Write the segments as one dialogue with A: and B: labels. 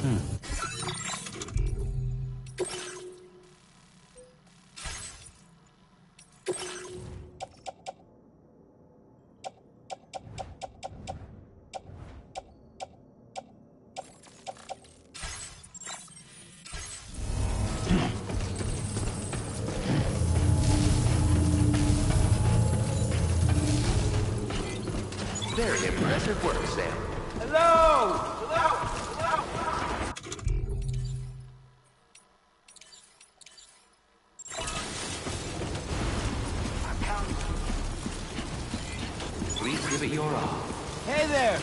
A: Very impressive work, Sam.
B: Hello! Hello!
A: Please give it your all.
B: Hey there!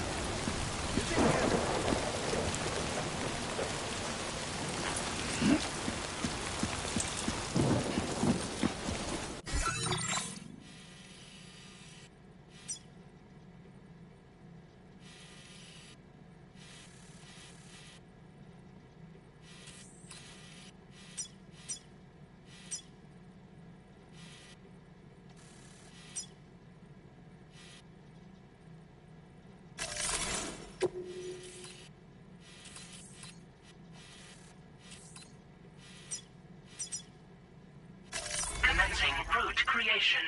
C: Commencing route creation.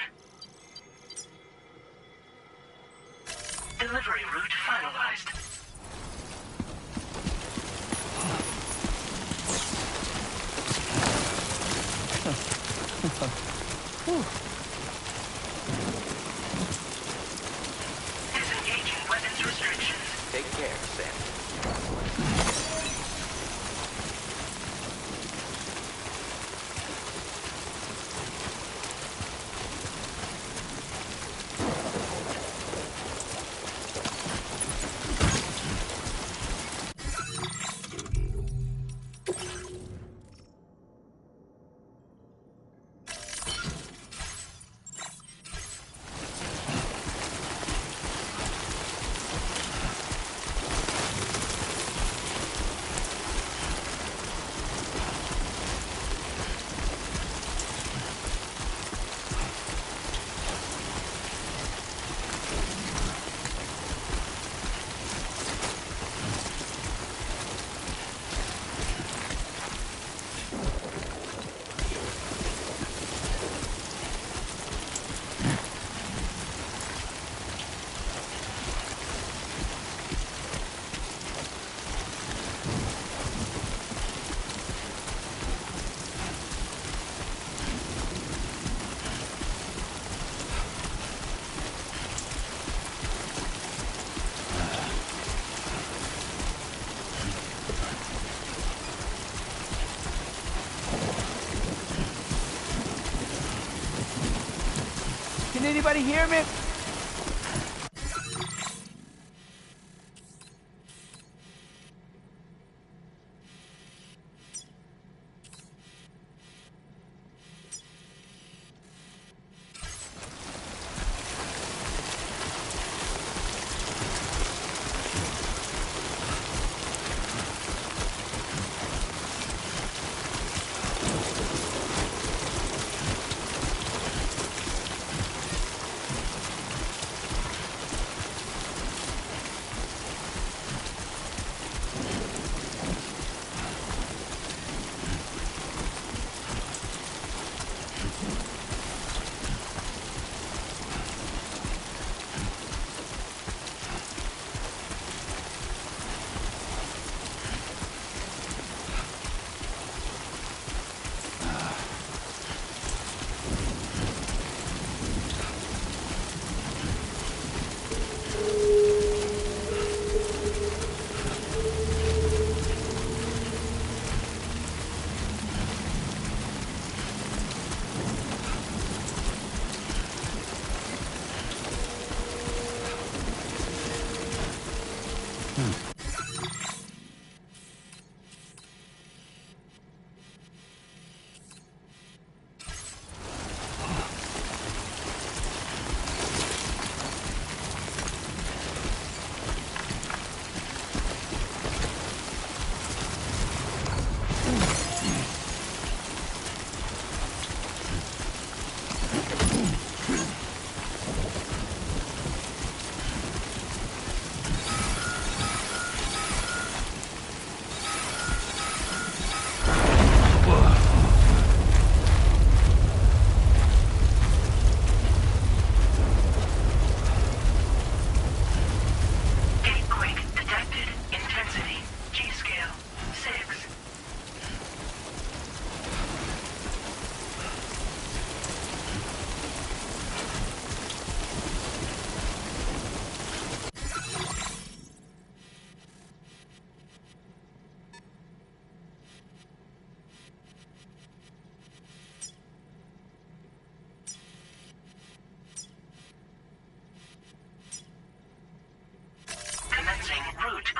C: Delivery route finalized. Disengaging weapons restrictions.
A: Take care, Sam.
B: Can anybody hear me?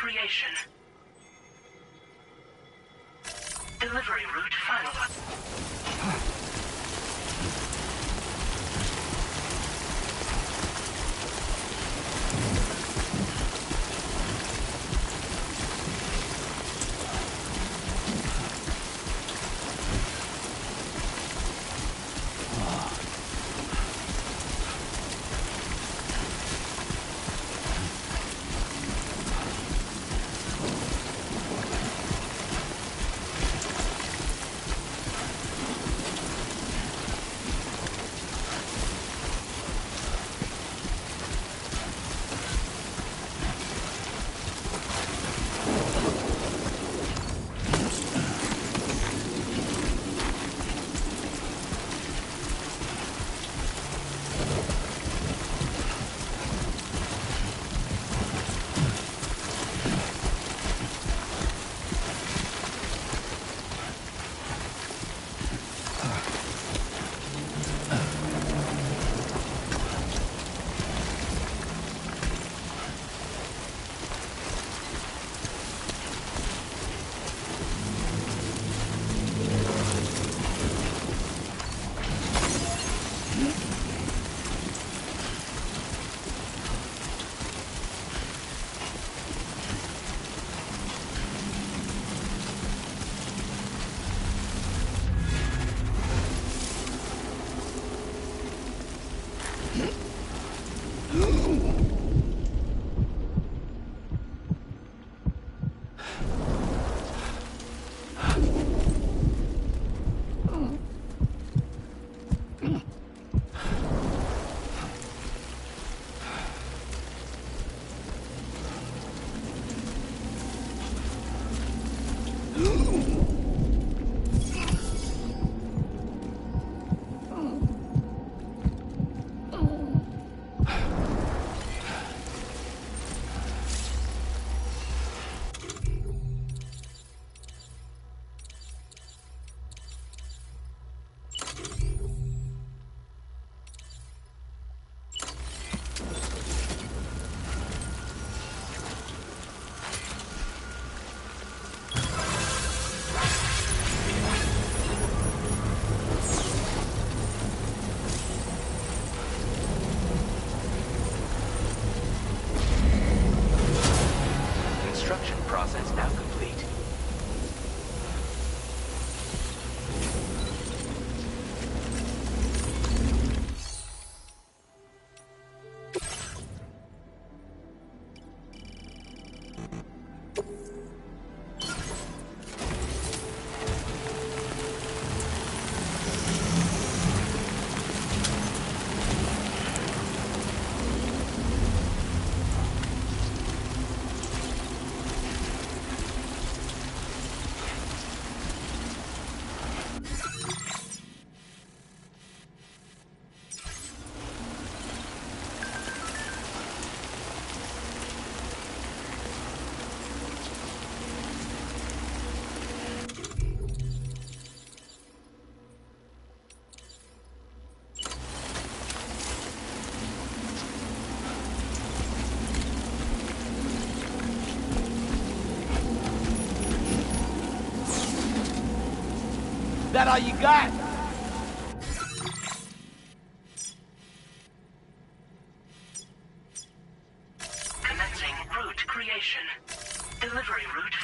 C: creation. Delivery route finalized.
A: Construction process now complete.
B: That all you got?
C: Commencing route creation. Delivery route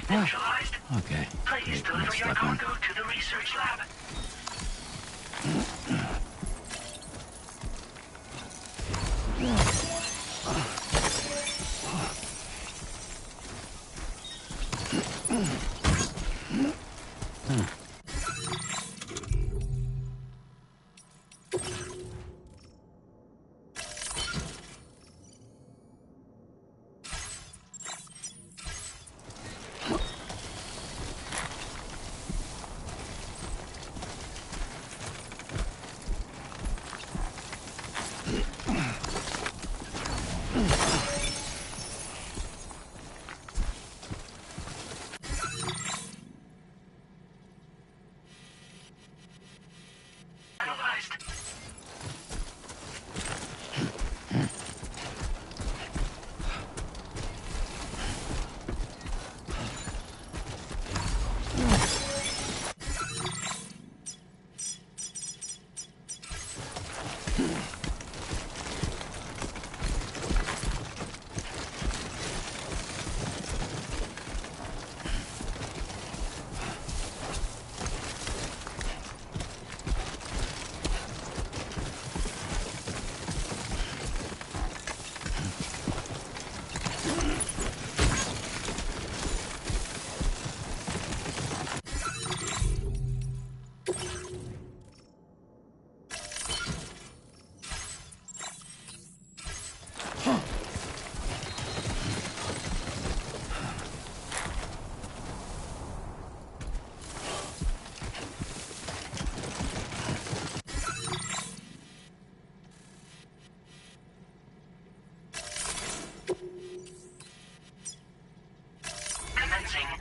C: Neutralized.
D: Okay.
C: Please
D: Great.
C: deliver
D: Let's
C: your
D: step in.
C: cargo to the research lab.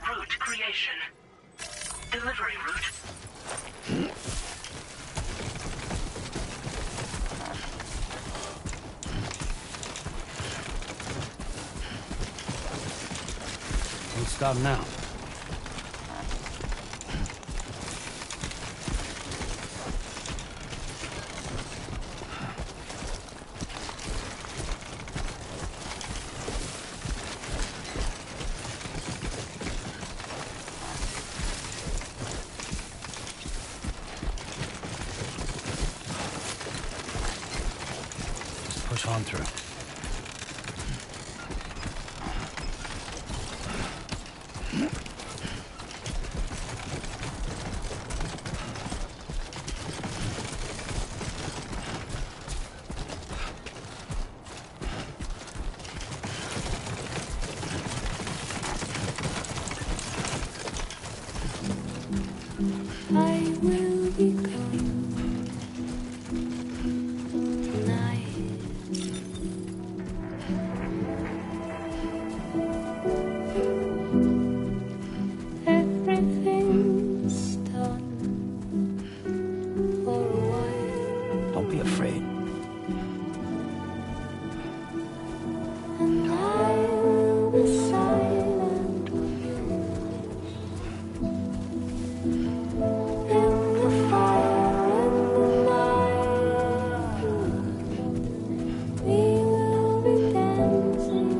C: route creation. Delivery route.
B: Don't stop now. Just push on through.
D: I will be coming tonight. Everything's done for a while,
B: Don't be afraid.
D: and I will be silent with you. In the fire and the night, we will be dancing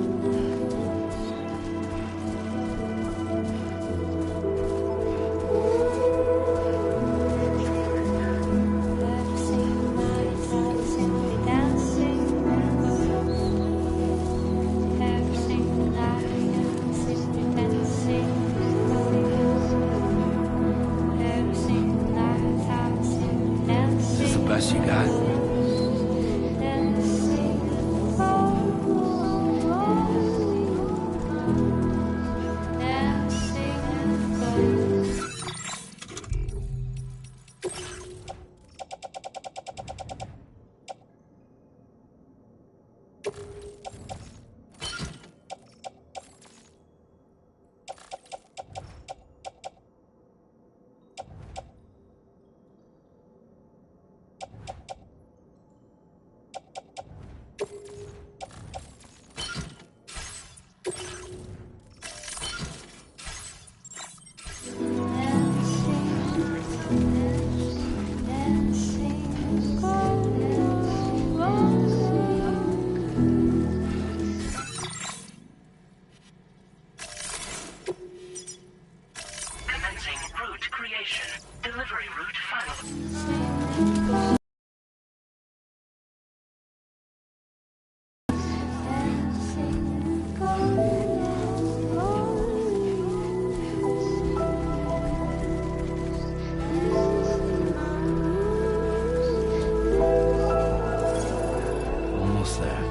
D: I've seen nights, I've seen dancing. I've seen nights, I've seen dancing. I've seen nights, I've seen dancing.
B: This is the best you got.
C: Commencing route creation. Delivery route final.
B: Almost there.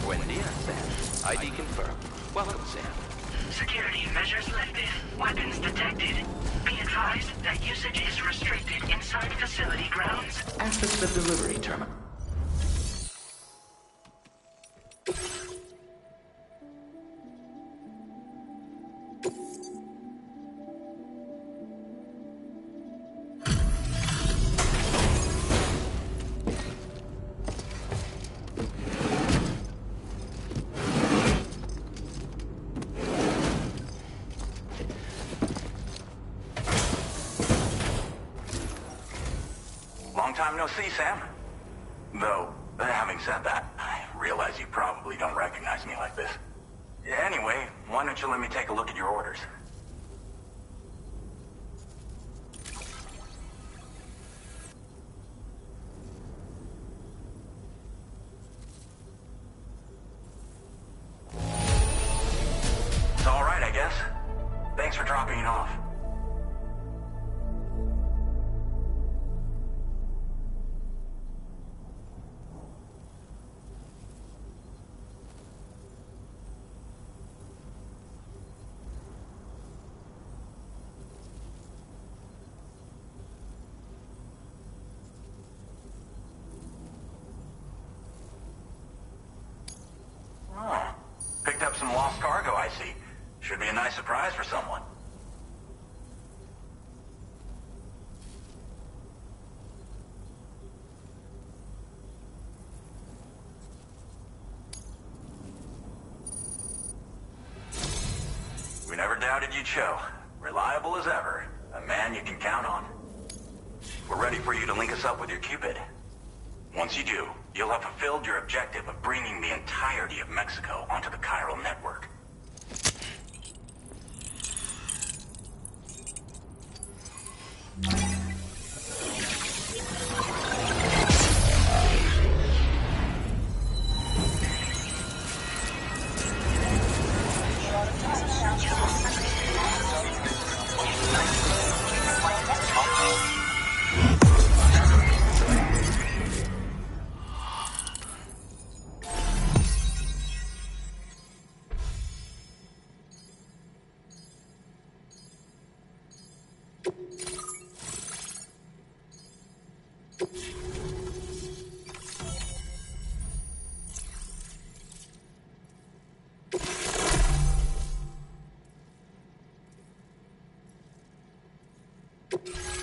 A: Buen dia, Sam. ID confirmed. Welcome, Sam.
C: Security measures lifted. Weapons detected. Be advised that usage is restricted inside facility grounds.
A: Access the delivery terminal.
E: Long time no see, Sam. Though, having said that, I realize you probably don't recognize me like this. Anyway, why don't you let me take a look at your orders? It's all right, I guess. Thanks for dropping it off. Oh, picked up some lost cargo, I see. Should be a nice surprise for someone. We never doubted you'd show. Reliable as ever. A man you can count on. We're ready for you to link us up with your Cupid. Once you do, you'll have fulfilled your objective of bringing the entirety of Mexico onto the chiral network.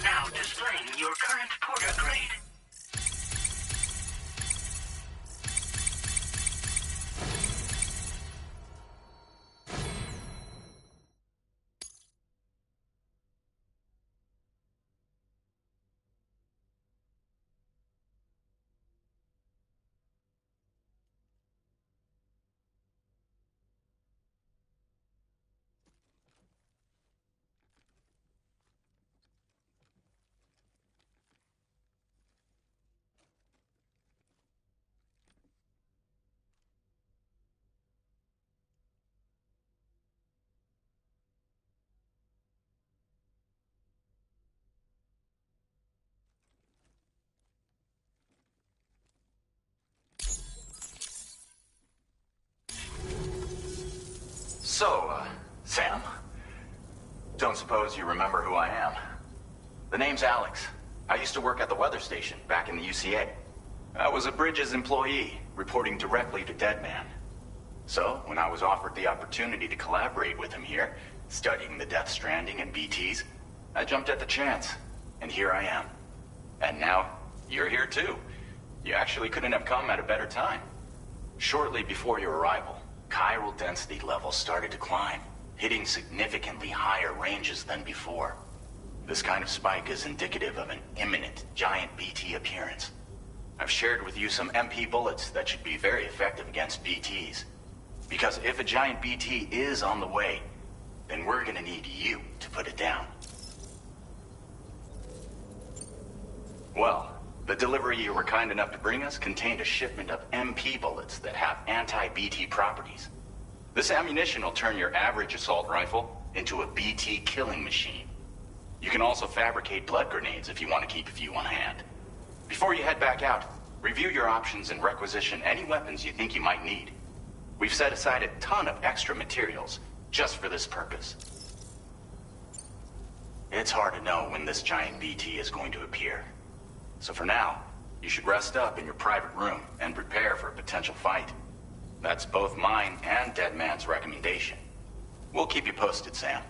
C: Now displaying your current porter grade.
E: So, Sam, don't suppose you remember who I am? The name's Alex. I used to work at the weather station back in the UCA. I was a Bridges employee, reporting directly to Deadman. So, when I was offered the opportunity to collaborate with him here, studying the Death Stranding and BTs, I jumped at the chance, and here I am. And now, you're here too. You actually couldn't have come at a better time. Shortly before your arrival, chiral density levels started to climb, hitting significantly higher ranges than before. This kind of spike is indicative of an imminent giant BT appearance. I've shared with you some MP bullets that should be very effective against BTs. Because if a giant BT is on the way, then we're gonna need you to put it down. Well, the delivery you were kind enough to bring us contained a shipment of MP bullets that have anti-BT properties. This ammunition will turn your average assault rifle into a BT killing machine. You can also fabricate blood grenades if you want to keep a few on hand. Before you head back out, review your options and requisition any weapons you think you might need. We've set aside a ton of extra materials just for this purpose. It's hard to know when this giant BT is going to appear. So for now, you should rest up in your private room and prepare for a potential fight. That's both mine and Deadman's recommendation. We'll keep you posted, Sam.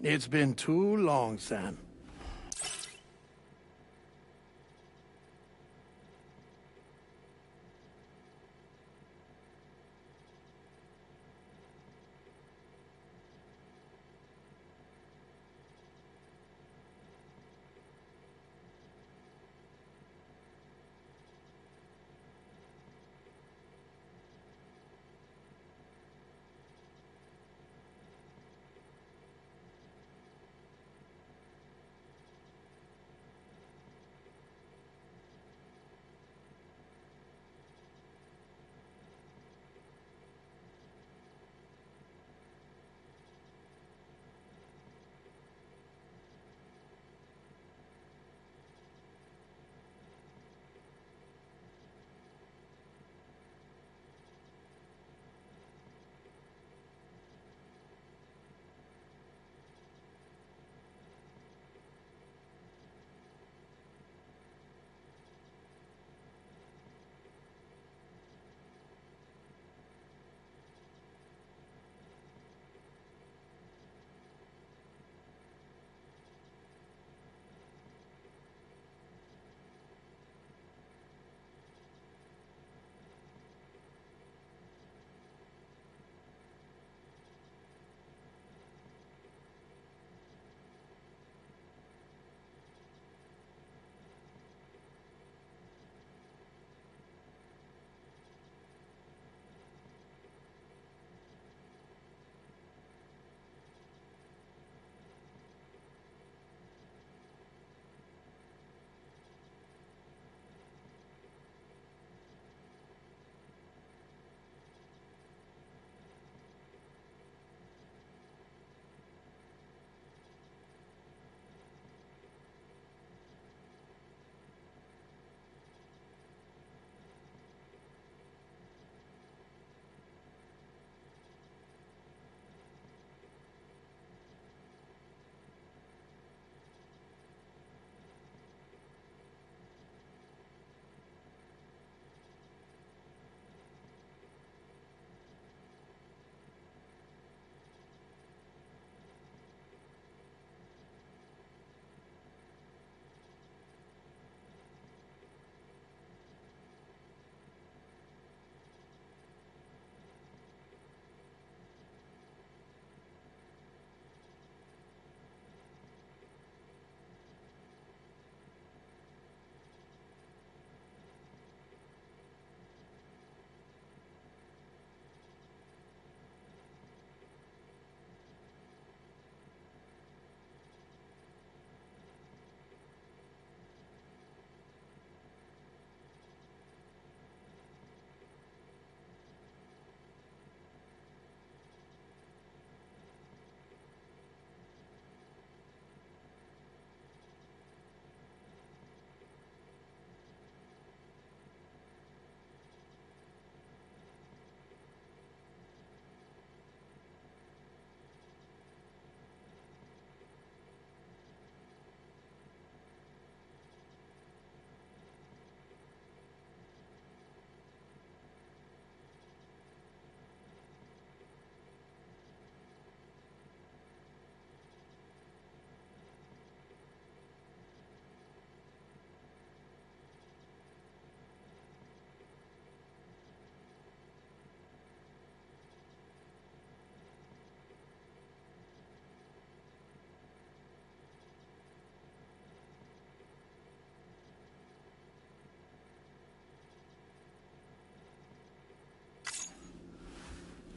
B: It's been too long, Sam.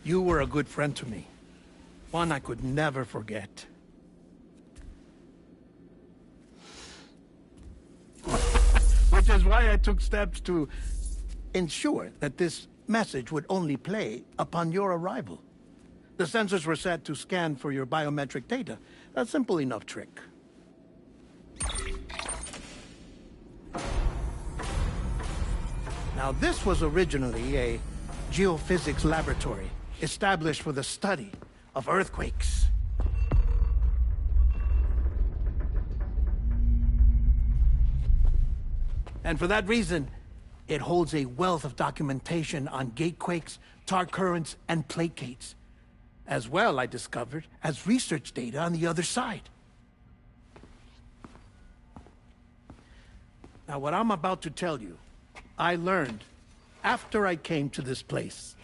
B: You were a good friend to me. One I could never forget. Which is why I took steps to ensure that this message would only play upon your arrival. The sensors were set to scan for your biometric data. A simple enough trick. Now, this was originally a geophysics laboratory established for the study of earthquakes. And for that reason, it holds a wealth of documentation on gatequakes, tar currents, and placates. As well, I discovered, as research data on the other side. Now, what I'm about to tell you, I learned after I came to this place.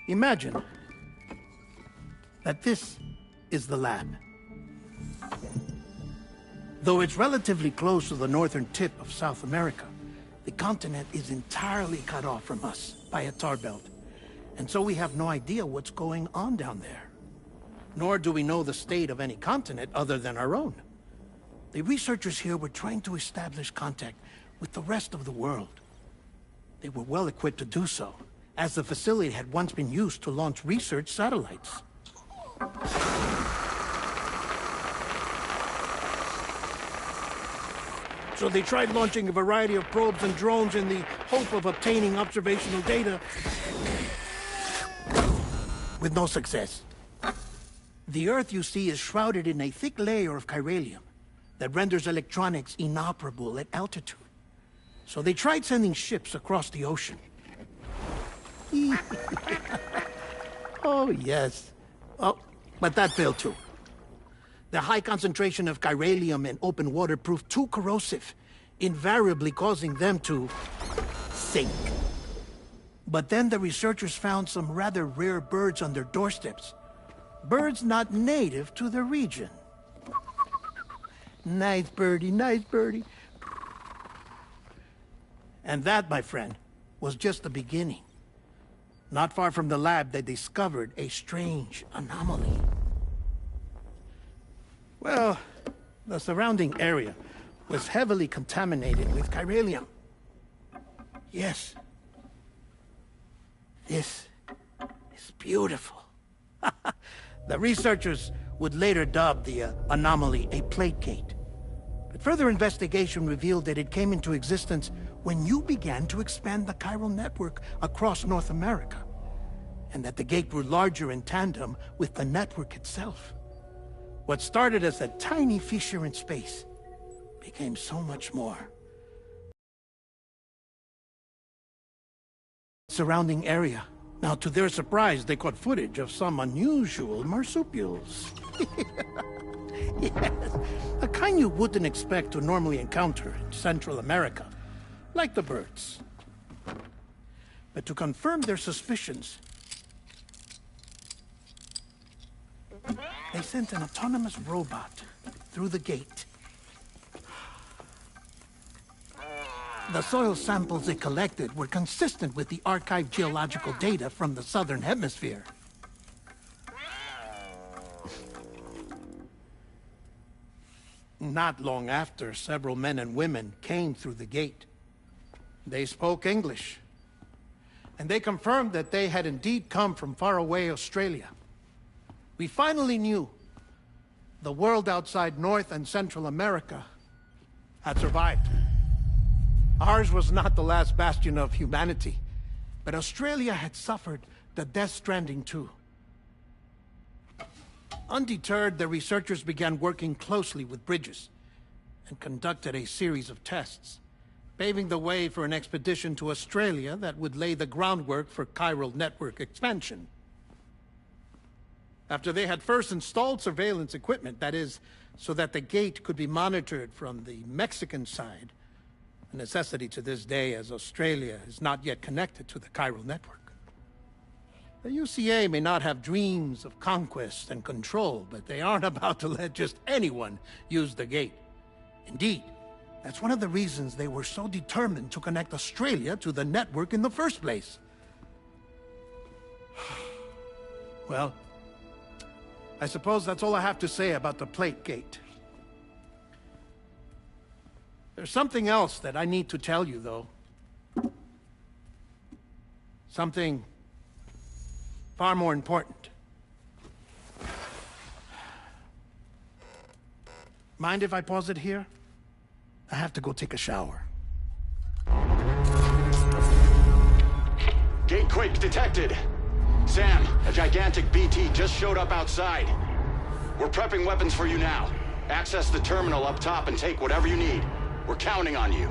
B: Imagine that this is the lab. Though it's relatively close to the northern tip of South America, the continent is entirely cut off from us by a tar belt. And so we have no idea what's going on down there. Nor do we know the state of any continent other than our own. The researchers here were trying to establish contact with the rest of the world. They were well equipped to do so, as the facility had once been used to launch research satellites. So they tried launching a variety of probes and drones in the hope of obtaining observational data, with no success. The Earth, you see, is shrouded in a thick layer of chiralium that renders electronics inoperable at altitude. So they tried sending ships across the ocean. Oh, yes. Oh, but that failed too. The high concentration of chiralium in open water proved too corrosive, invariably causing them to sink. But then the researchers found some rather rare birds on their doorsteps. Birds not native to the region. Nice birdie, nice birdie. And that, my friend, was just the beginning. Not far from the lab, they discovered a strange anomaly. Well, the surrounding area was heavily contaminated with chiralium. Yes. This is beautiful. The researchers would later dub the anomaly a plate gate. But further investigation revealed that it came into existence when you began to expand the chiral network across North America, and that the gate grew larger in tandem with the network itself. What started as a tiny fissure in space became so much more. Surrounding area. Now, to their surprise, they caught footage of some unusual marsupials. Yes, a kind you wouldn't expect to normally encounter in Central America, like the birds. But to confirm their suspicions, they sent an autonomous robot through the gate. The soil samples it collected were consistent with the archived geological data from the southern hemisphere. Not long after, several men and women came through the gate. They spoke English, and they confirmed that they had indeed come from faraway Australia. We finally knew the world outside North and Central America had survived. Ours was not the last bastion of humanity, but Australia had suffered the death stranding too. Undeterred, the researchers began working closely with Bridges and conducted a series of tests, paving the way for an expedition to Australia that would lay the groundwork for chiral network expansion. After they had first installed surveillance equipment, that is, so that the gate could be monitored from the Mexican side, a necessity to this day as Australia is not yet connected to the chiral network. The UCA may not have dreams of conquest and control, but they aren't about to let just anyone use the gate. Indeed, that's one of the reasons they were so determined to connect Australia to the network in the first place. Well, I suppose that's all I have to say about the plate gate. There's something else that I need to tell you, though. Something far more important. Mind if I pause it here? I have to go take a shower.
E: Gate quake detected. Sam, a gigantic BT just showed up outside. We're prepping weapons for you now. Access the terminal up top and take whatever you need. We're counting on you.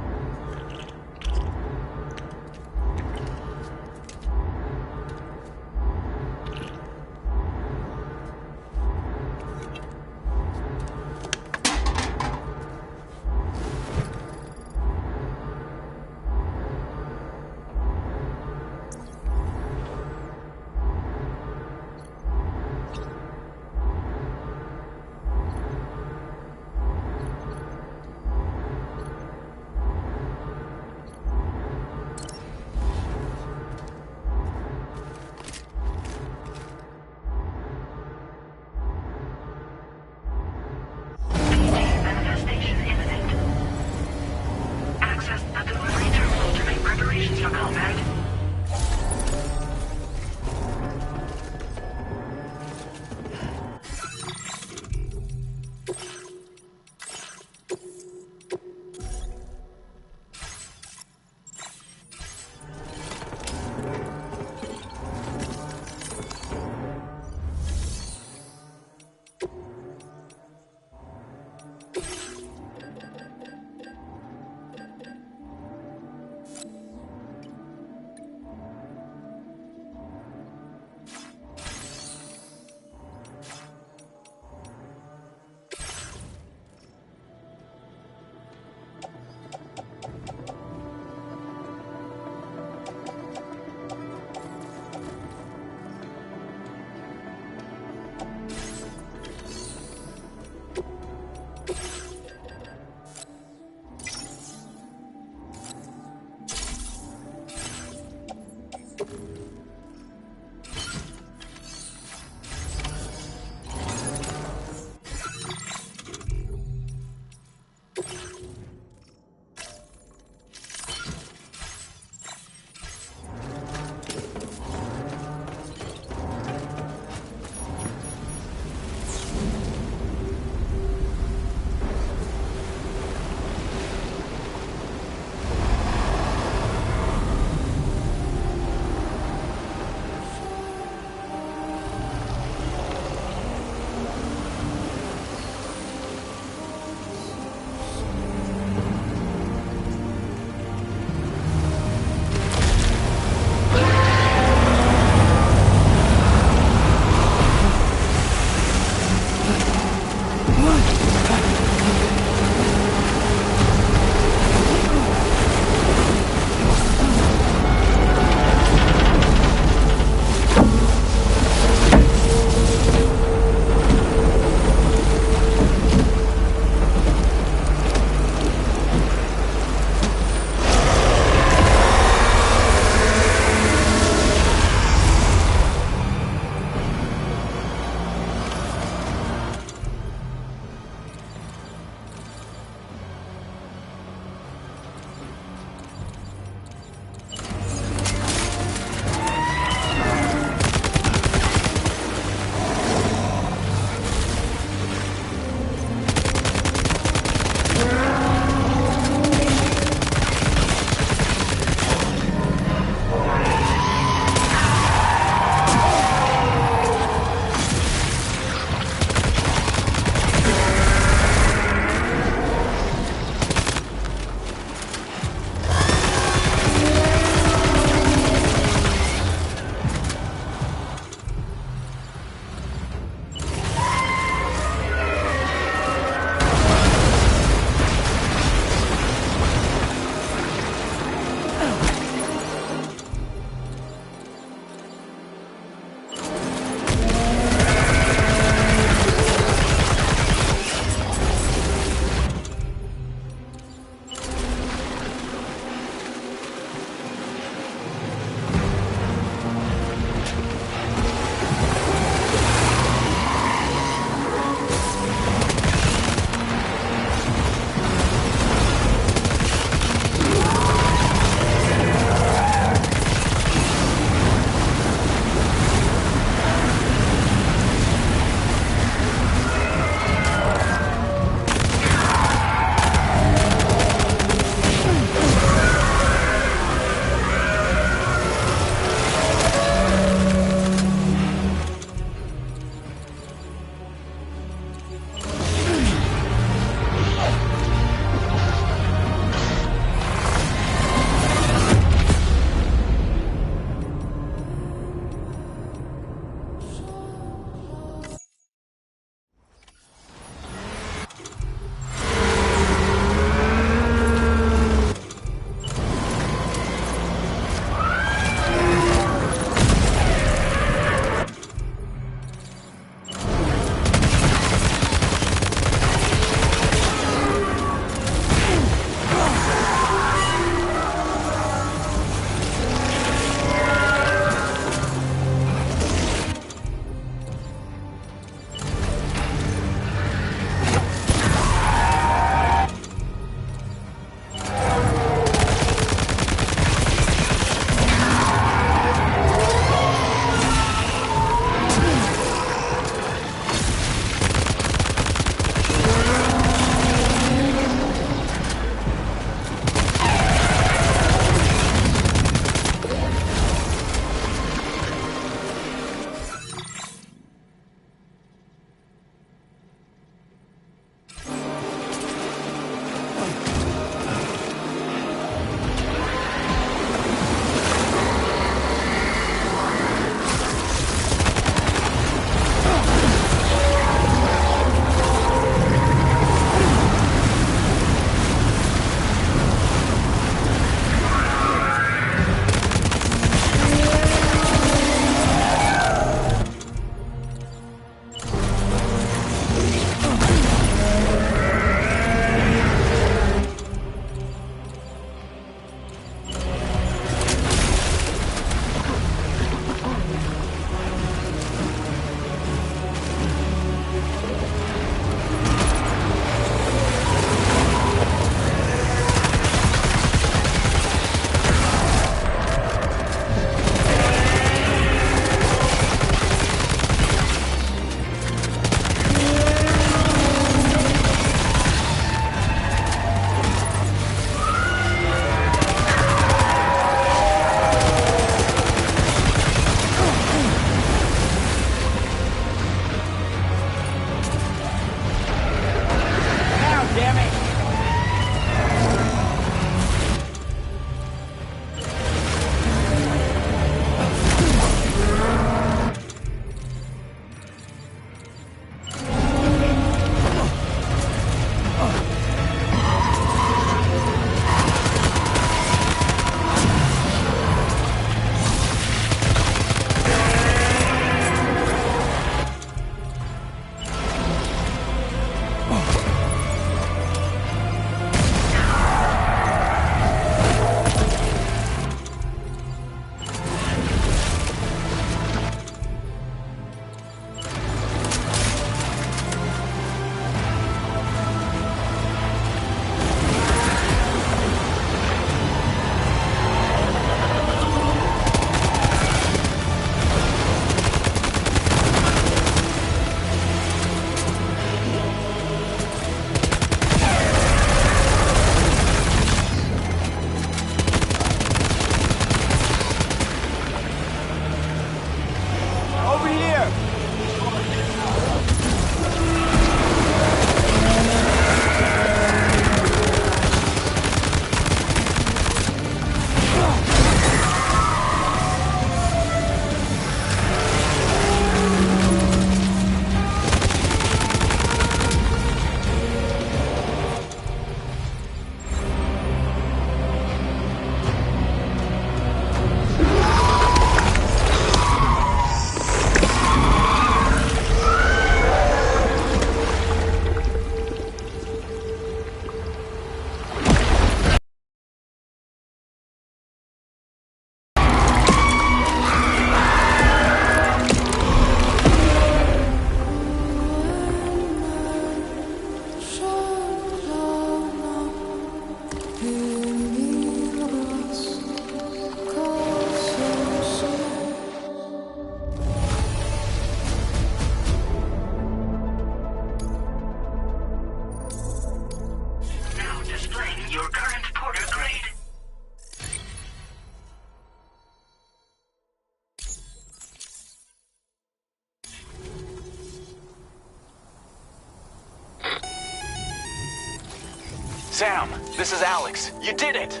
E: Sam, this is Alex. You did it!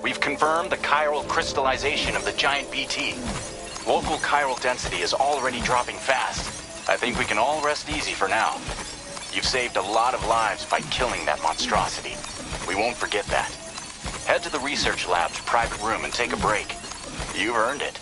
E: We've confirmed the chiral crystallization of the giant BT. Local chiral density is already dropping fast. I think we can all rest easy for now. You've saved a lot of lives by killing that monstrosity. We won't forget that. Head to the research lab's private room and take a break. You've earned it.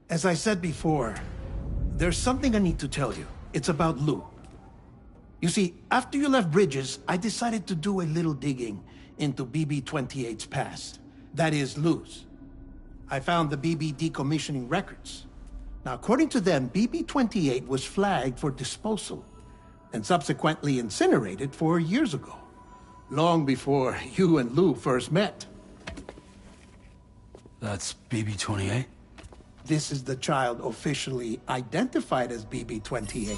B: As I said before, there's something I need to tell you. It's about Lou. You see, after you left Bridges, I decided to do a little digging into BB-28's past. That is, Lou's. I found the BB decommissioning records. Now, according to them, BB-28 was flagged for disposal and subsequently incinerated 4 years ago, long before you and Lou first met.
F: That's BB-28?
B: This is the child officially identified as BB-28.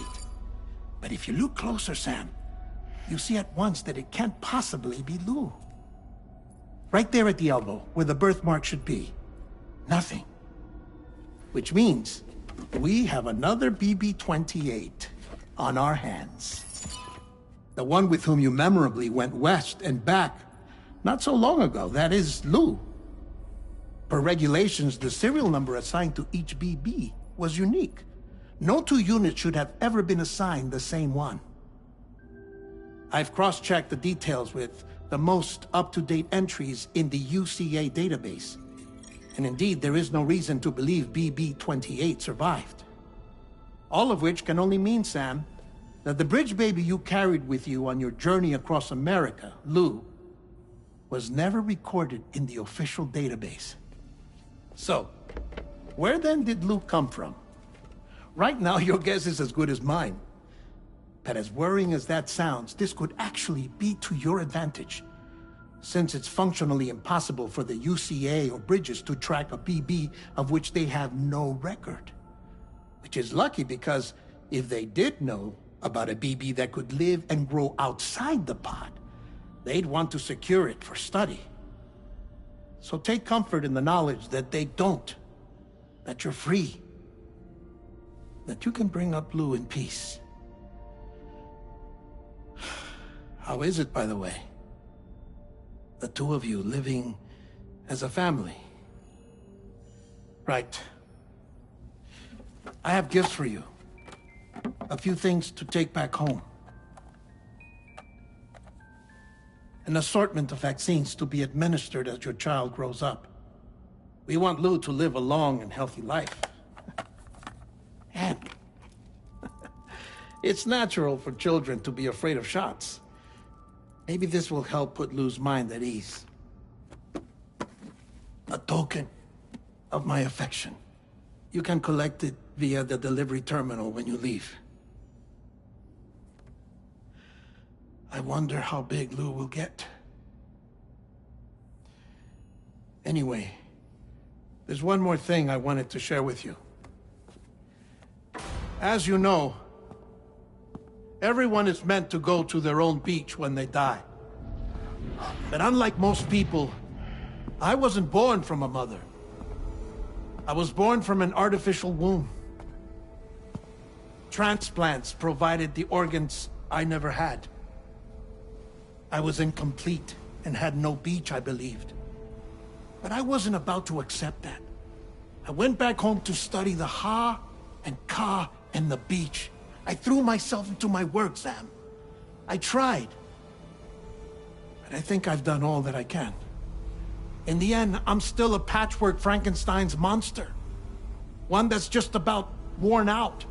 B: But if you look closer, Sam, you see at once that it can't possibly be Lou. Right there at the elbow, where the birthmark should be. Nothing. Which means we have another BB-28 on our hands. The one with whom you memorably went west and back not so long ago, that is Lou. Per regulations, the serial number assigned to each BB was unique. No two units should have ever been assigned the same one. I've cross-checked the details with the most up-to-date entries in the UCA database. And indeed, there is no reason to believe BB-28 survived. All of which can only mean, Sam, that the bridge baby you carried with you on your journey across America, Lou, was never recorded in the official database. So, where then did Lou come from? Right now, your guess is as good as mine. But as worrying as that sounds, this could actually be to your advantage, since it's functionally impossible for the UCA or Bridges to track a BB of which they have no record. Which is lucky, because if they did know about a BB that could live and grow outside the pod, they'd want to secure it for study. So take comfort in the knowledge that they don't, that you're free, that you can bring up Lou in peace. How is it, by the way? The two of you living as a family. Right. I have gifts for you. A few things to take back home. An assortment of vaccines to be administered as your child grows up. We want Lou to live a long and healthy life. And it's natural for children to be afraid of shots. Maybe this will help put Lou's mind at ease. A token of my affection. You can collect it via the delivery terminal when you leave. I wonder how big Lou will get. Anyway, there's one more thing I wanted to share with you. As you know, everyone is meant to go to their own beach when they die. But unlike most people, I wasn't born from a mother. I was born from an artificial womb. Transplants provided the organs I never had. I was incomplete and had no beach, I believed. But I wasn't about to accept that. I went back home to study the Ha and Ka and the beach. I threw myself into my work, Sam. I tried. But I think I've done all that I can. In the end, I'm still a patchwork Frankenstein's monster. One that's just about worn out.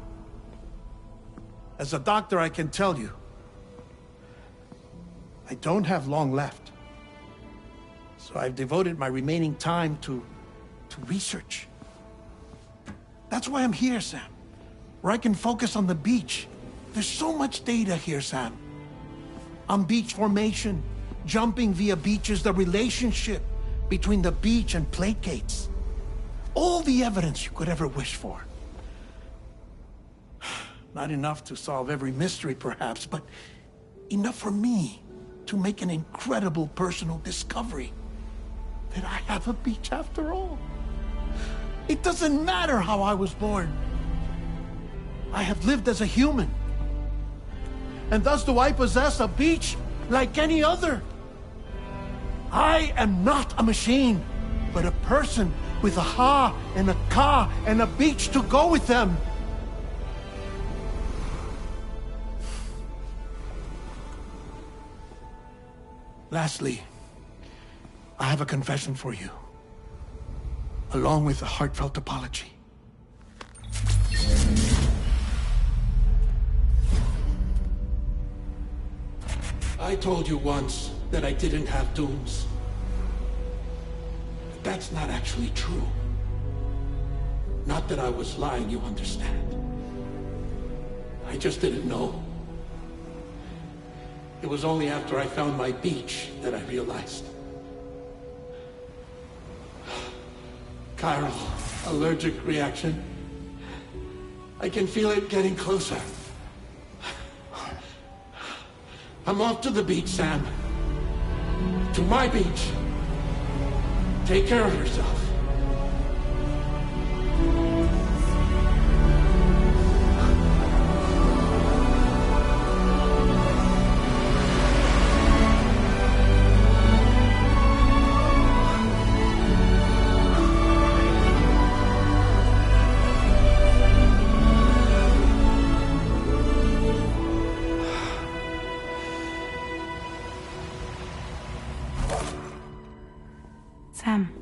B: As a doctor, I can tell you, I don't have long left. So I've devoted my remaining time to research. That's why I'm here, Sam. Where I can focus on the beach. There's so much data here, Sam. On beach formation, jumping via beaches, the relationship between the beach and plate gates. All the evidence you could ever wish for. Not enough to solve every mystery, perhaps, but enough for me to make an incredible personal discovery. That I have a beach after all. It doesn't matter how I was born. I have lived as a human. And thus do I possess a beach like any other. I am not a machine, but a person with a Ha and a Ka and a beach to go with them. Lastly, I have a confession for you, along with a heartfelt apology. I told you once that I didn't have dooms. But that's not actually true. Not that I was lying, you understand. I just didn't know. It was only after I found my beach that I realized. Chiral allergic reaction. I can feel it getting closer. I'm off to the beach, Sam. To my beach. Take care of yourself.
F: Sam.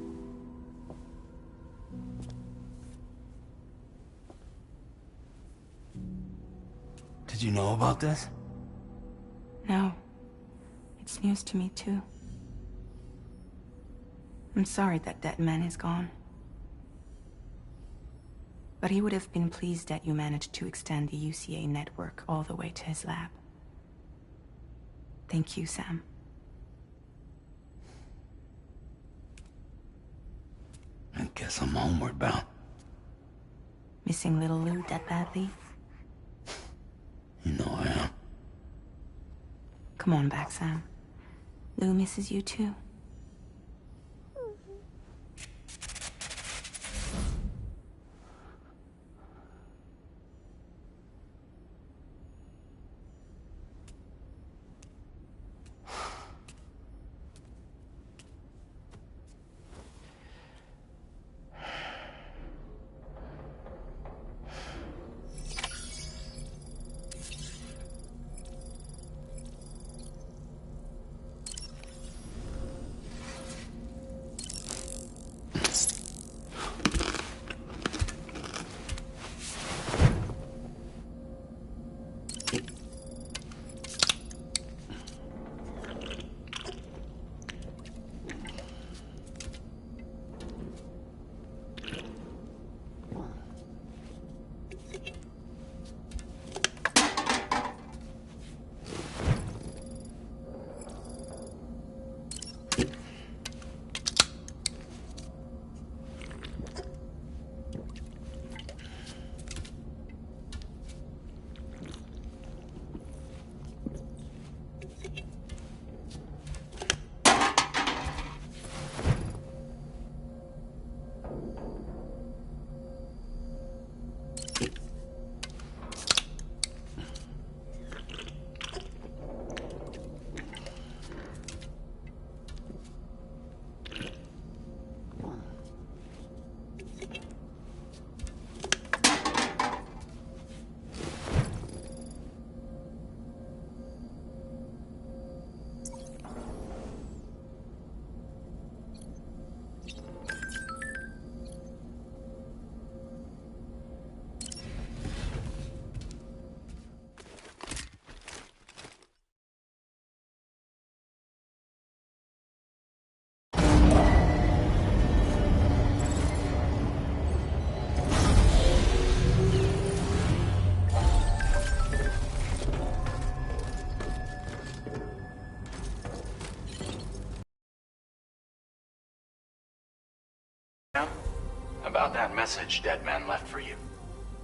G: Did you know about this?
F: No. It's news to me, too. I'm sorry that that man is gone. But he would have been pleased that you managed to extend the UCA network all the way to his lab. Thank you, Sam.
G: I guess I'm homeward bound.
F: Missing little Lou that badly?
G: You know I am.
F: Come on back, Sam. Lou misses you too.
E: About that message Deadman left for you.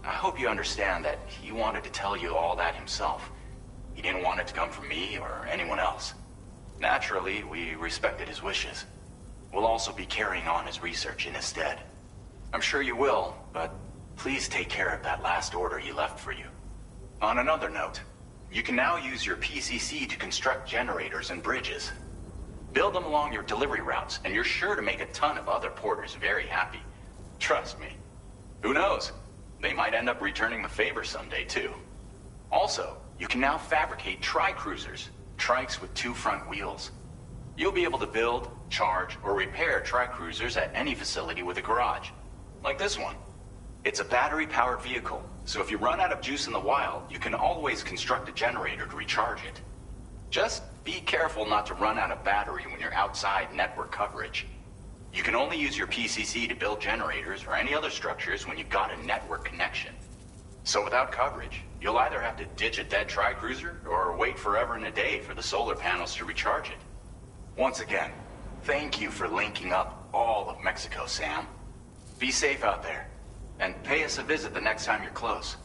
E: I hope you understand that he wanted to tell you all that himself. He didn't want it to come from me or anyone else. Naturally, we respected his wishes. We'll also be carrying on his research in his stead. I'm sure you will, but please take care of that last order he left for you. On another note, you can now use your PCC to construct generators and bridges. Build them along your delivery routes, and you're sure to make a ton of other porters very happy. Trust me. Who knows? They might end up returning the favor someday, too. Also, you can now fabricate tri-cruisers, trikes with 2 front wheels. You'll be able to build, charge, or repair tri-cruisers at any facility with a garage. Like this one. It's a battery-powered vehicle, so if you run out of juice in the wild, you can always construct a generator to recharge it. Just be careful not to run out of battery when you're outside network coverage. You can only use your PCC to build generators or any other structures when you've got a network connection. So without coverage, you'll either have to ditch a dead tri-cruiser or wait forever and a day for the solar panels to recharge it. Once again, thank you for linking up all of Mexico, Sam. Be safe out there, and pay us a visit the next time you're close.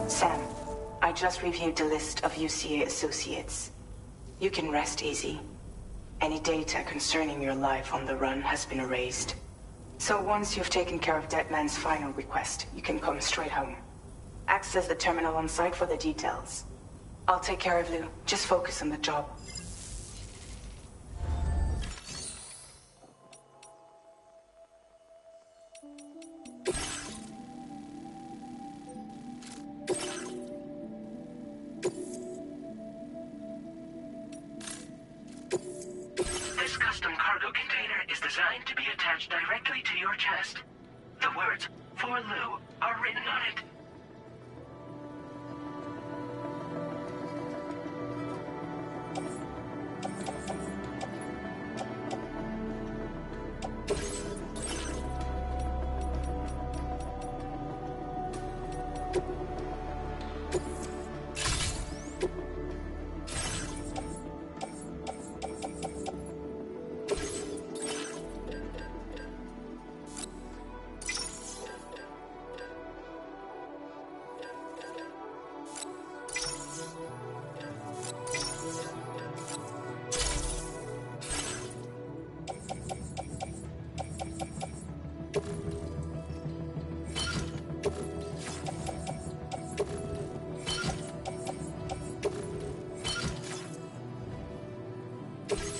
F: Sam, I just reviewed the list of UCA associates. You can rest easy. Any data concerning your life on the run has been erased. So once you've taken care of Deadman's final request, you can come straight home. Access the terminal on site for the details. I'll take care of Lou. Just focus on the job.
C: This custom cargo container is designed to be attached directly to your chest. The words, "For Lou," are written on it.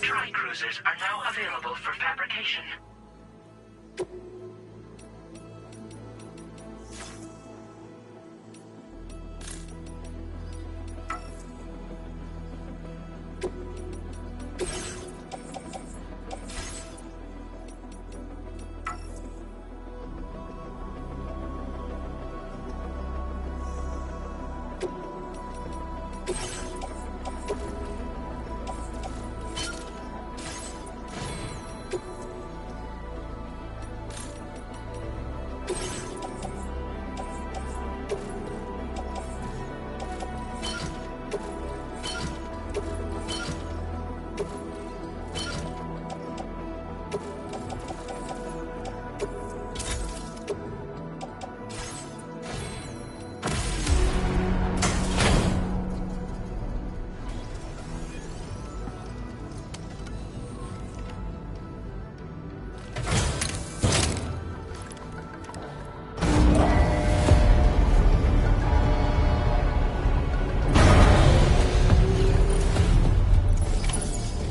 C: Tri-cruisers are now available for fabrication.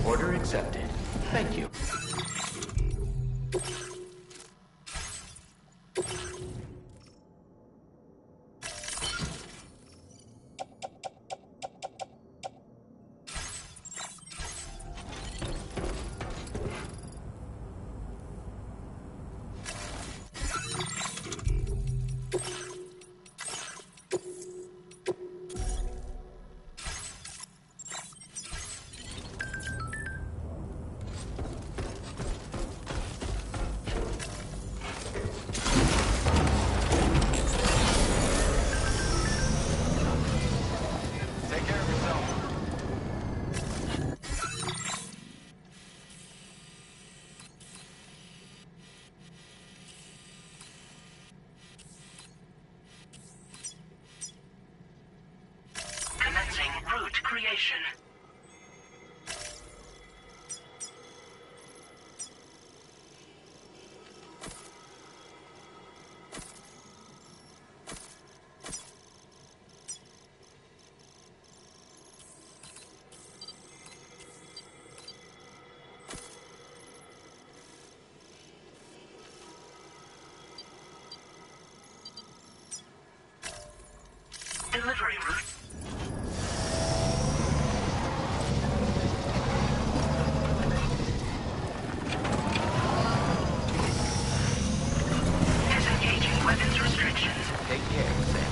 A: Order accepted. Thank you.
C: creation. Delivery route. Disengaging weapons restrictions.
A: Take care, Sam.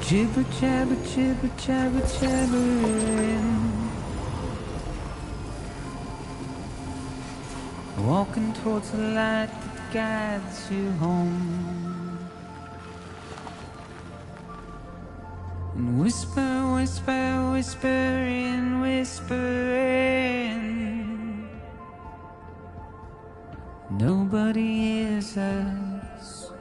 H: Jibber jabber, jibber jabber, jabbering. Walking towards the light that guides you home. And whisper, whisper, whispering, whispering. Nobody hears us.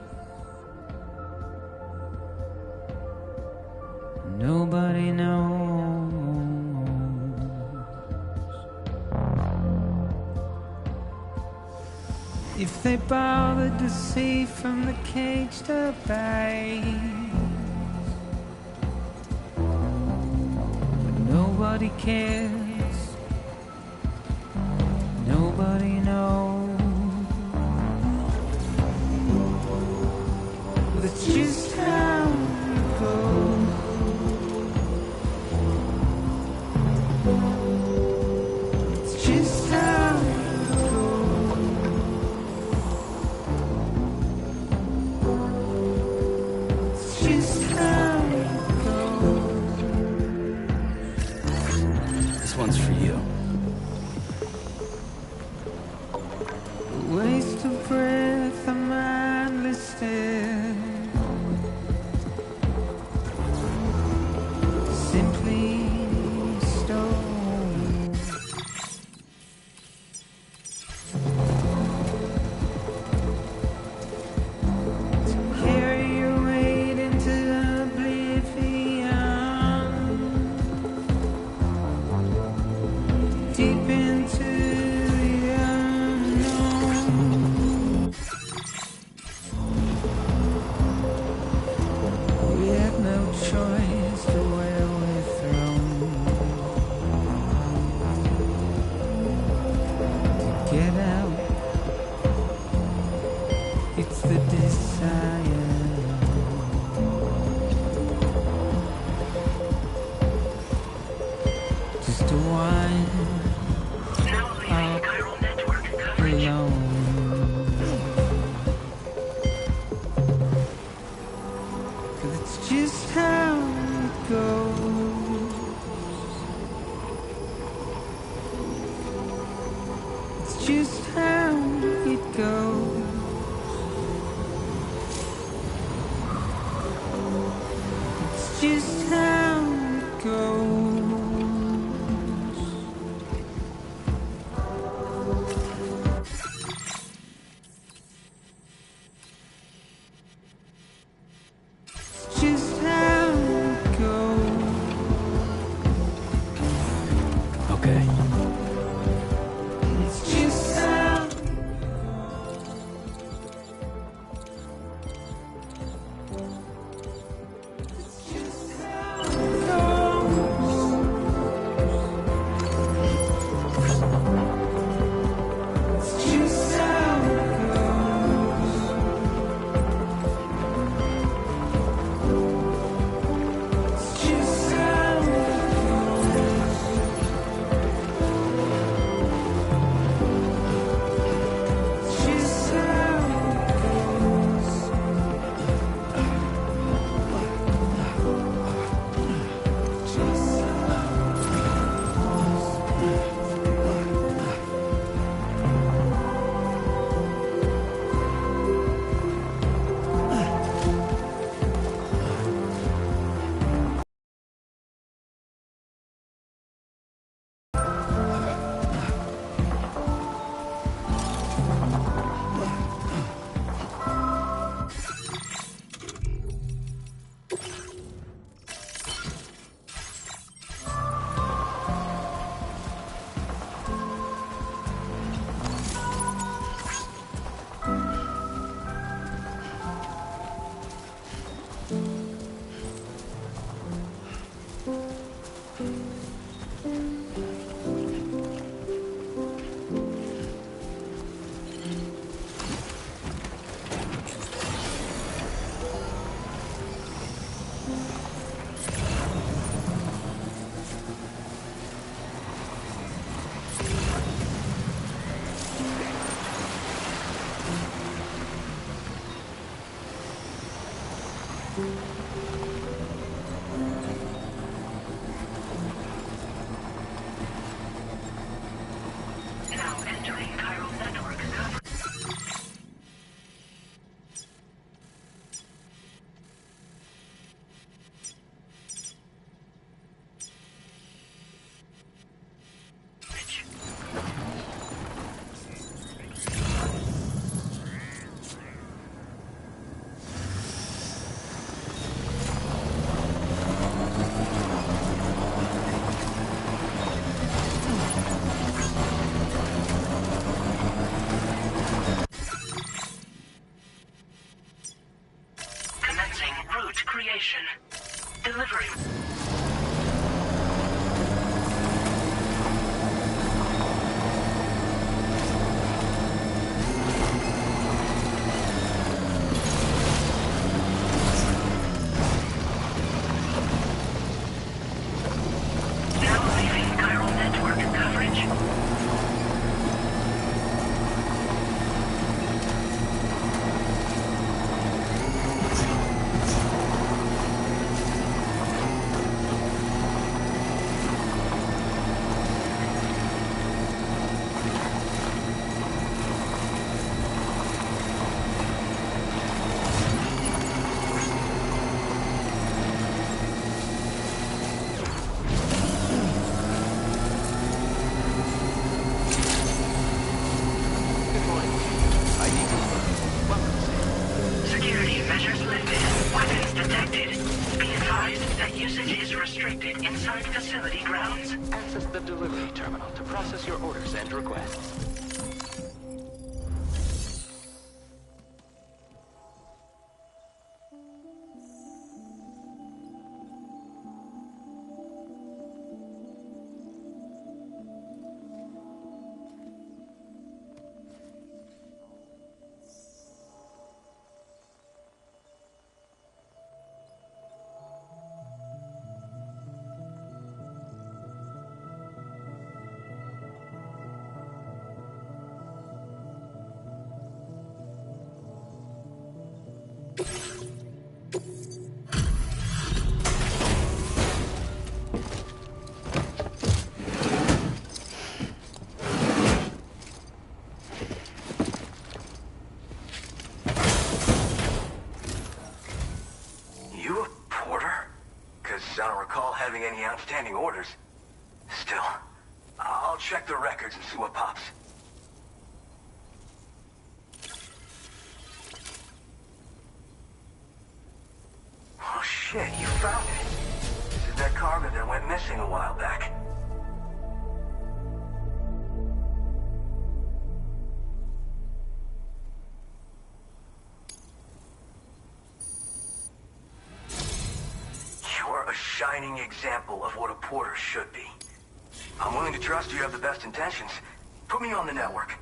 H: Nobody knows. If they bothered to see from the cage to bay, but nobody cares. Nobody knows. That's just how it goes. Just how it goes. It's just how it goes.
G: This one's for you.
H: A waste of breath, a mindless stare. Simply stone. Carry your weight into oblivion, deep into the unknown. We had no choice to where we're thrown. To get out, it's the desire.
C: Now entering chiral network coverage. Commencing route creation. Delivering. Now leaving chiral network coverage.
A: Good morning. ID confirmed. Welcome, Sam.
C: Security measures lifted. Weapons detected. Be advised that usage is restricted inside facility grounds.
A: Access the delivery terminal to process your orders and requests.
I: You a porter? Because I don't recall having any outstanding orders. Still, I'll check the records and see what pops. Oh shit, you found it. This is that cargo that went missing a while back. You're a shining example of what a porter should be. I'm willing to trust you have the best intentions. Put me on the network.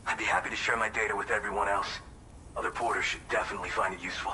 I: I'd be happy to share my data with everyone else. Other porters should definitely find it useful.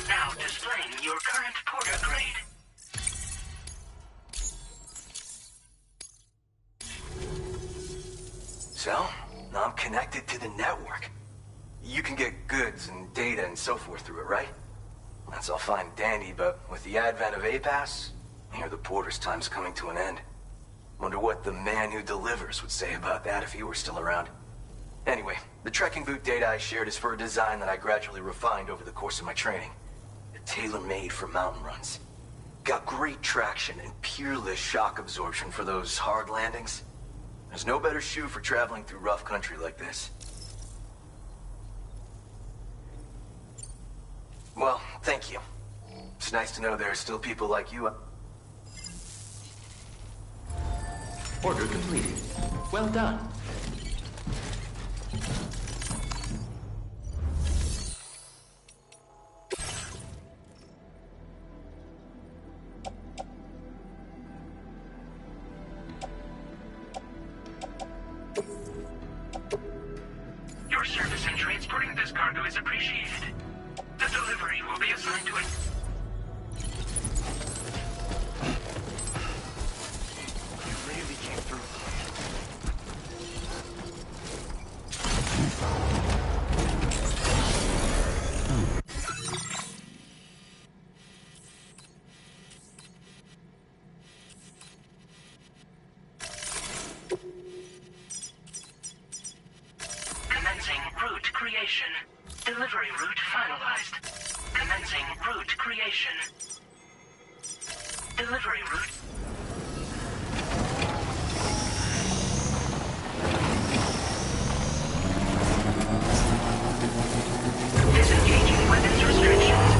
C: Now displaying your current porter grade.
I: So, I'm connected to the network. You can get goods and data and so forth through it, right? That's all fine and dandy, but with the advent of A-Pass, I hear the porter's time's coming to an end. Wonder what the man who delivers would say about that if he were still around. Anyway, the trekking boot data I shared is for a design that I gradually refined over the course of my training. Tailor-made for mountain runs. Got great traction and peerless shock absorption for those hard landings. There's no better shoe for traveling through rough country like this. Well, thank you. It's nice to know there are still people like you.
A: Order completed. Well done.
C: Your service in transporting this cargo is appreciated. The delivery will be assigned to it.
B: You really came through.
C: Commencing route creation. Delivery route finalized. Commencing route creation. Delivery route. Disengaging weapons restrictions.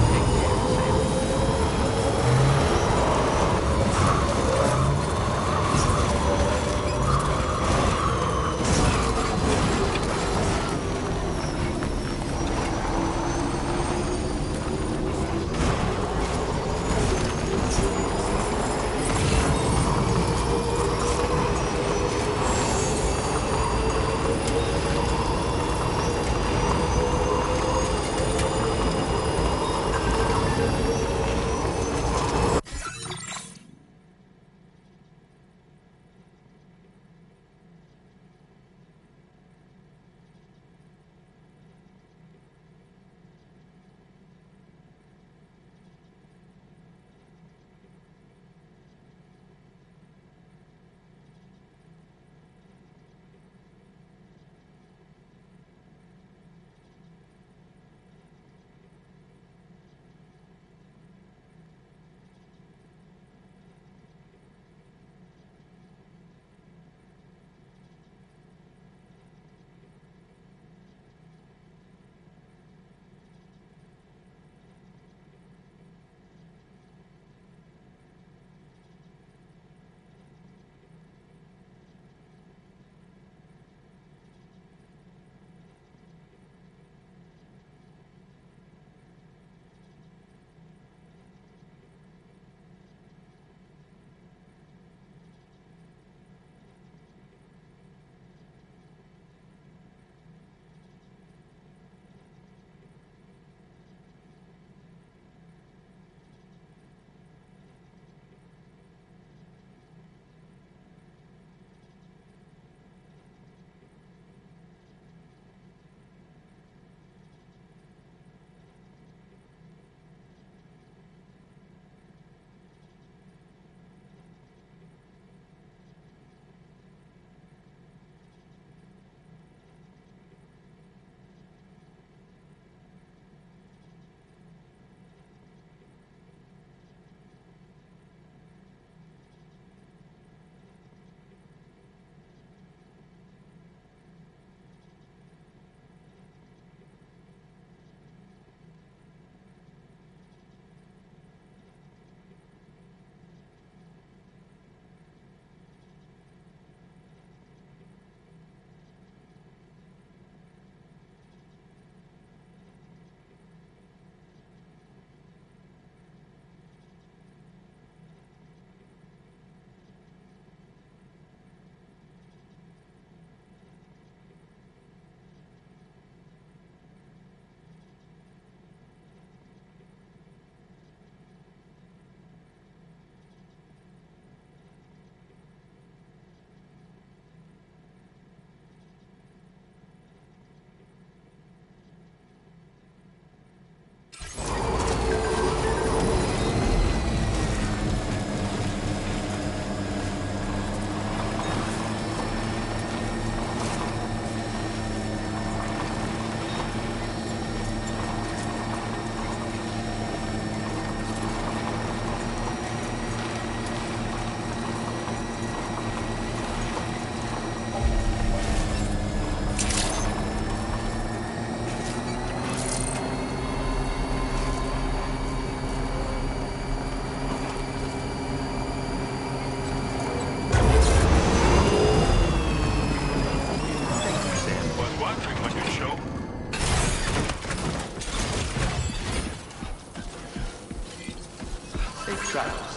A: Safe travels.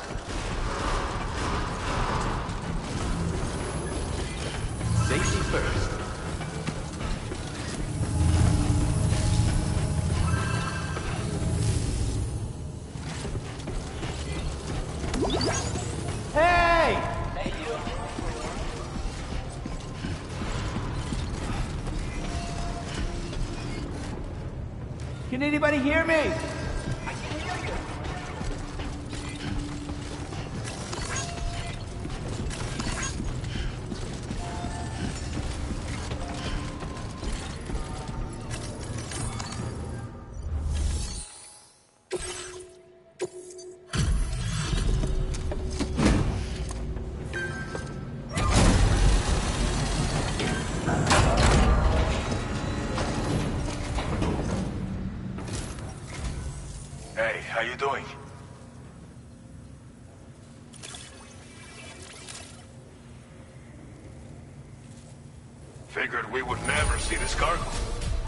A: Safety first.
H: Hey! Can anybody hear me?
J: Hey, how you doing? Figured we would never see this cargo.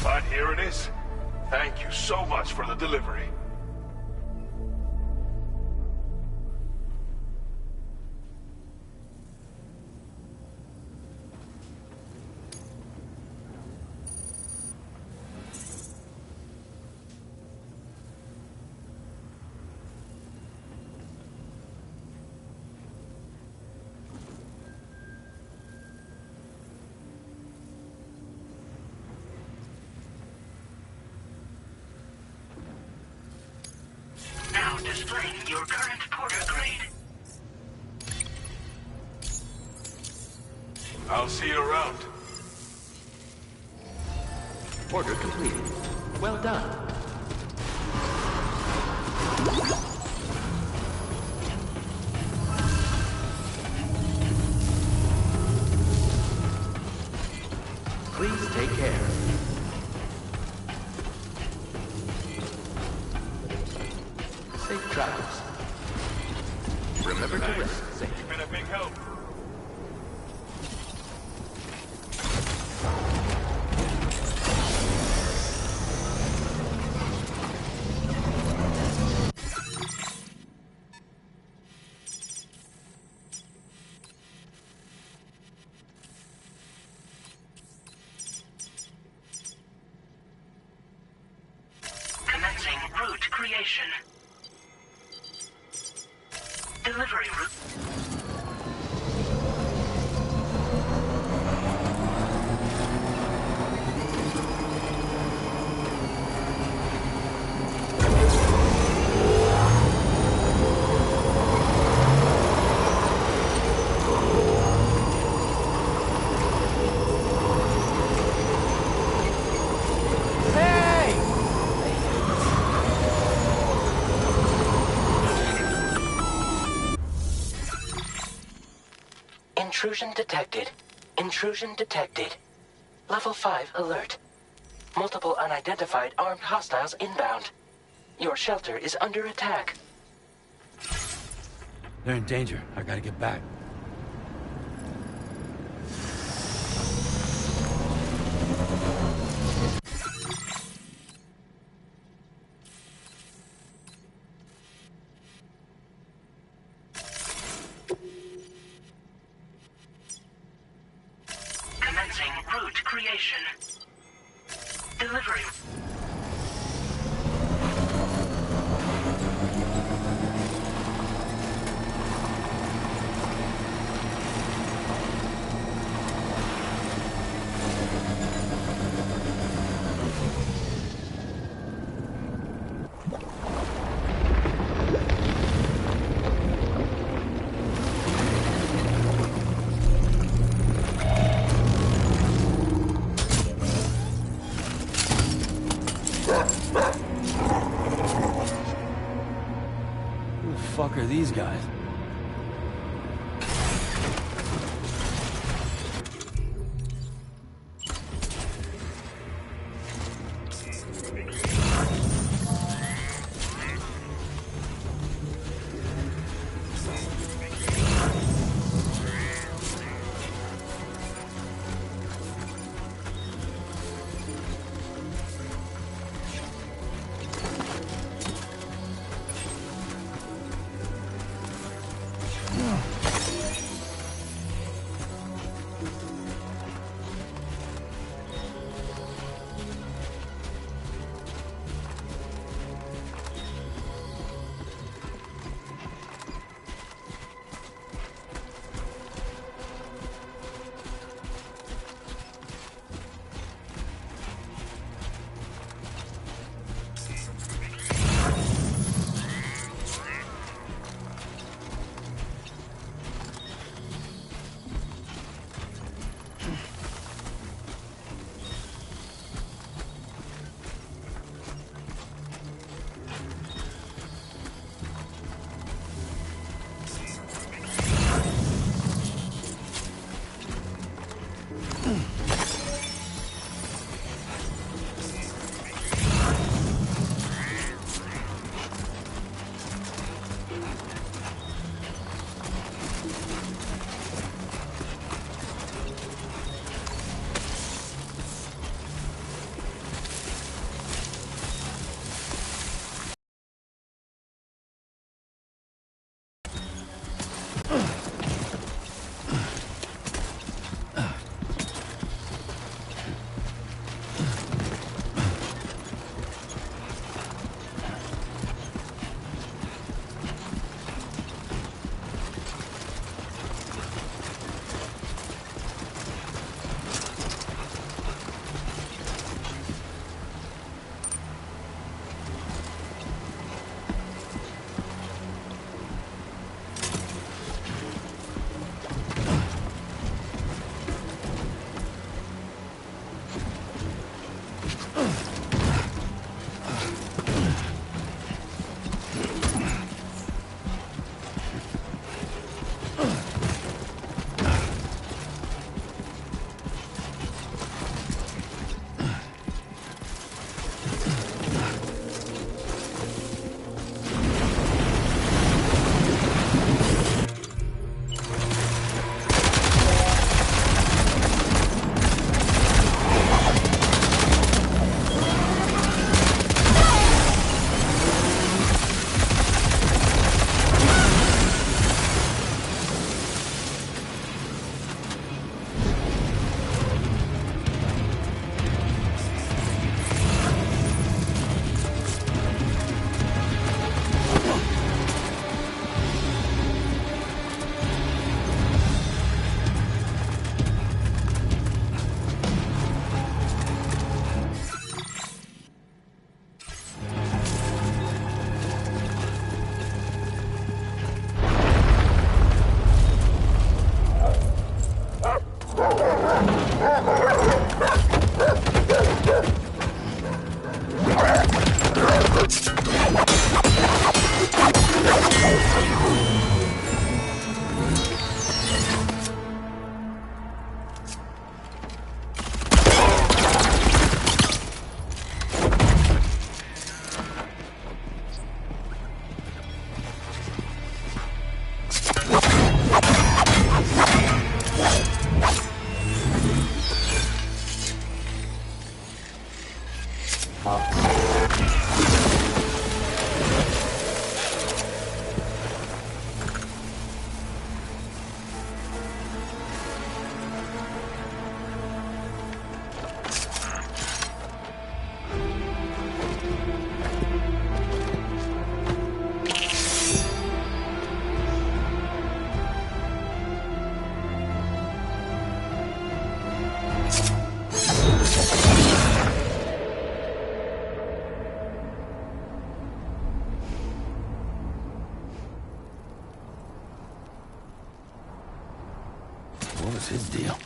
J: But here it is. Thank you so much for the delivery.
C: Now displaying your current porter grade.
J: I'll see you around.
A: Order completed. Well done. Please take care. Safe travels. Remember to rest safe.
J: You've been a big help.
C: Commencing route creation. Delivery route. Intrusion detected. Intrusion detected. Level 5 alert. Multiple unidentified armed hostiles inbound. Your shelter is under attack.
G: They're in danger. I gotta get back.
C: Commencing route creation. Delivery.
G: Who the fuck are these guys? was his deal?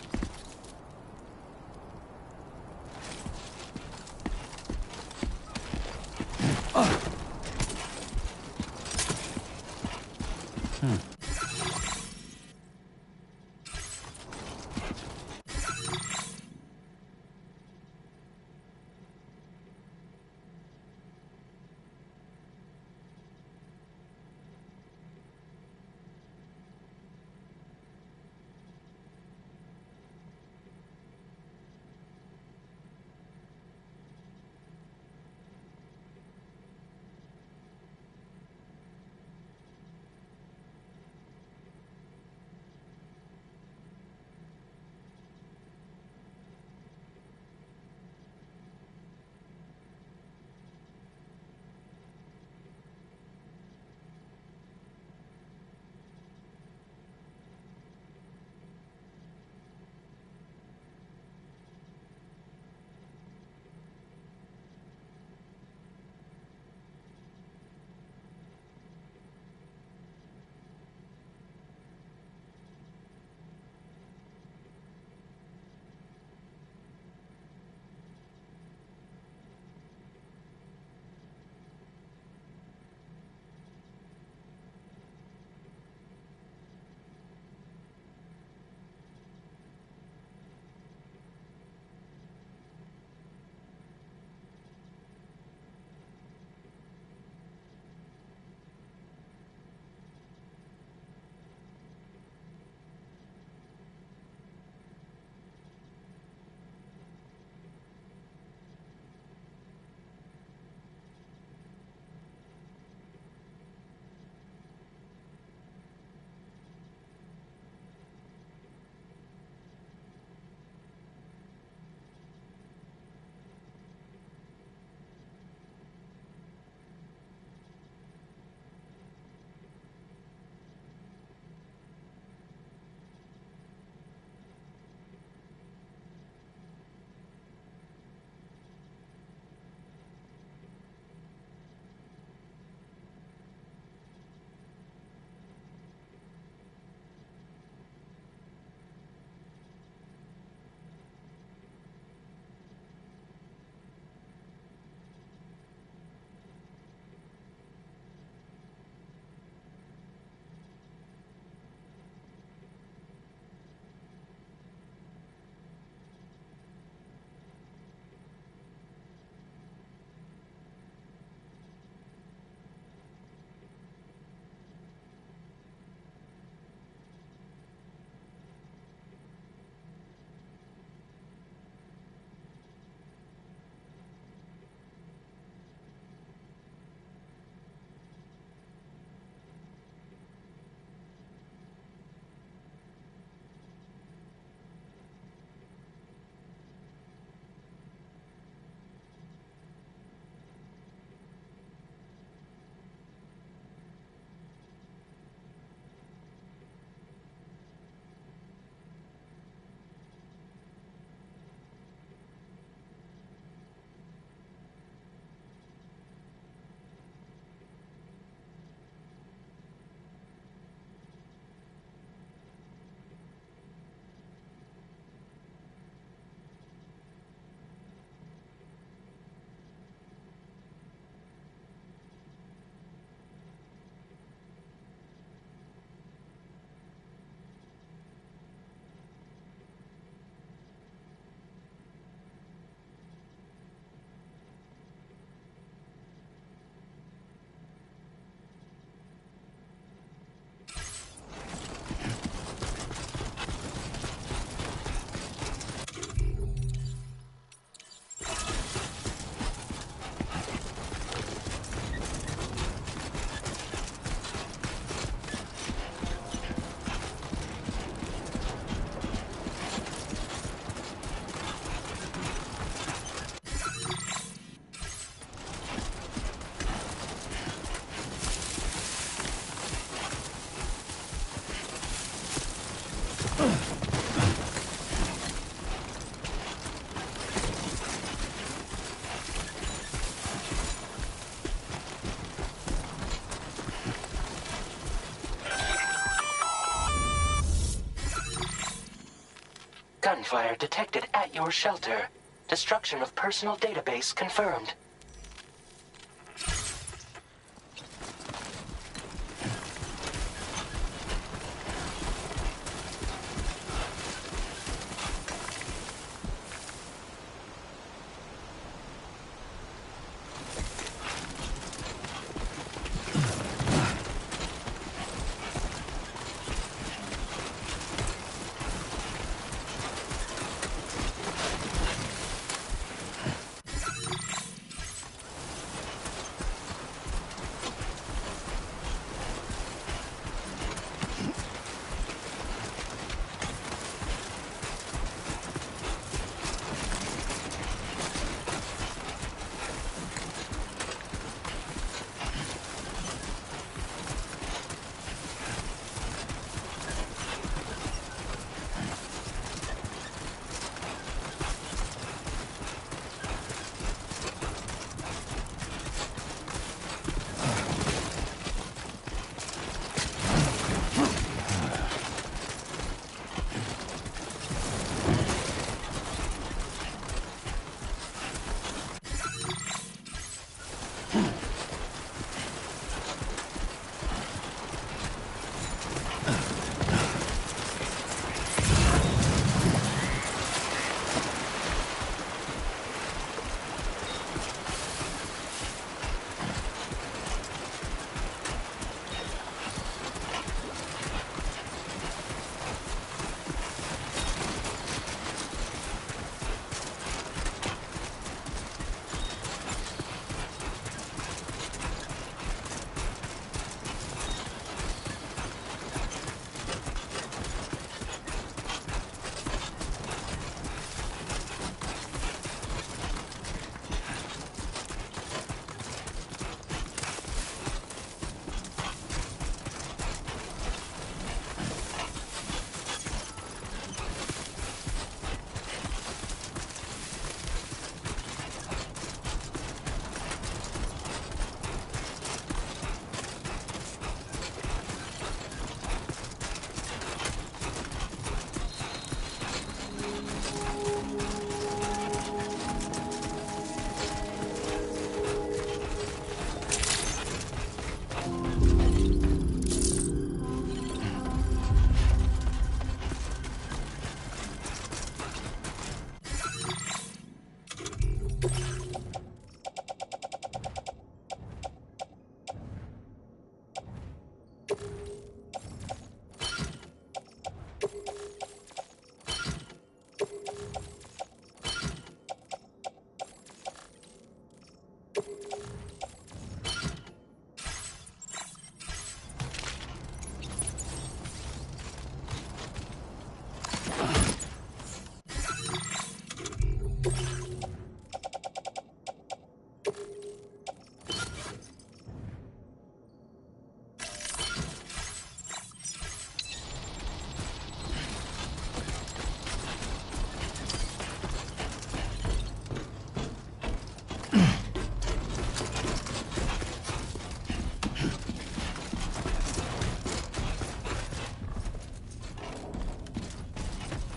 C: gunfire detected at your shelter. Destruction of personal database confirmed.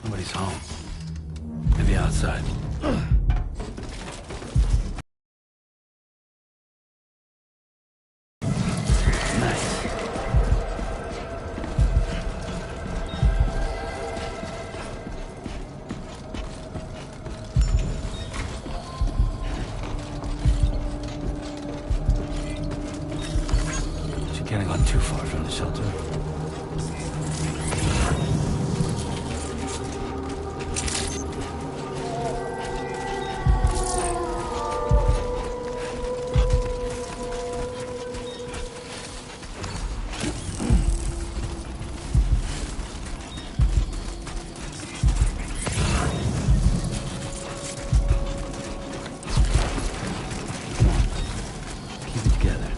G: Nobody's home. Maybe outside. Nice. She can't have gone too far from the shelter. Keep it together.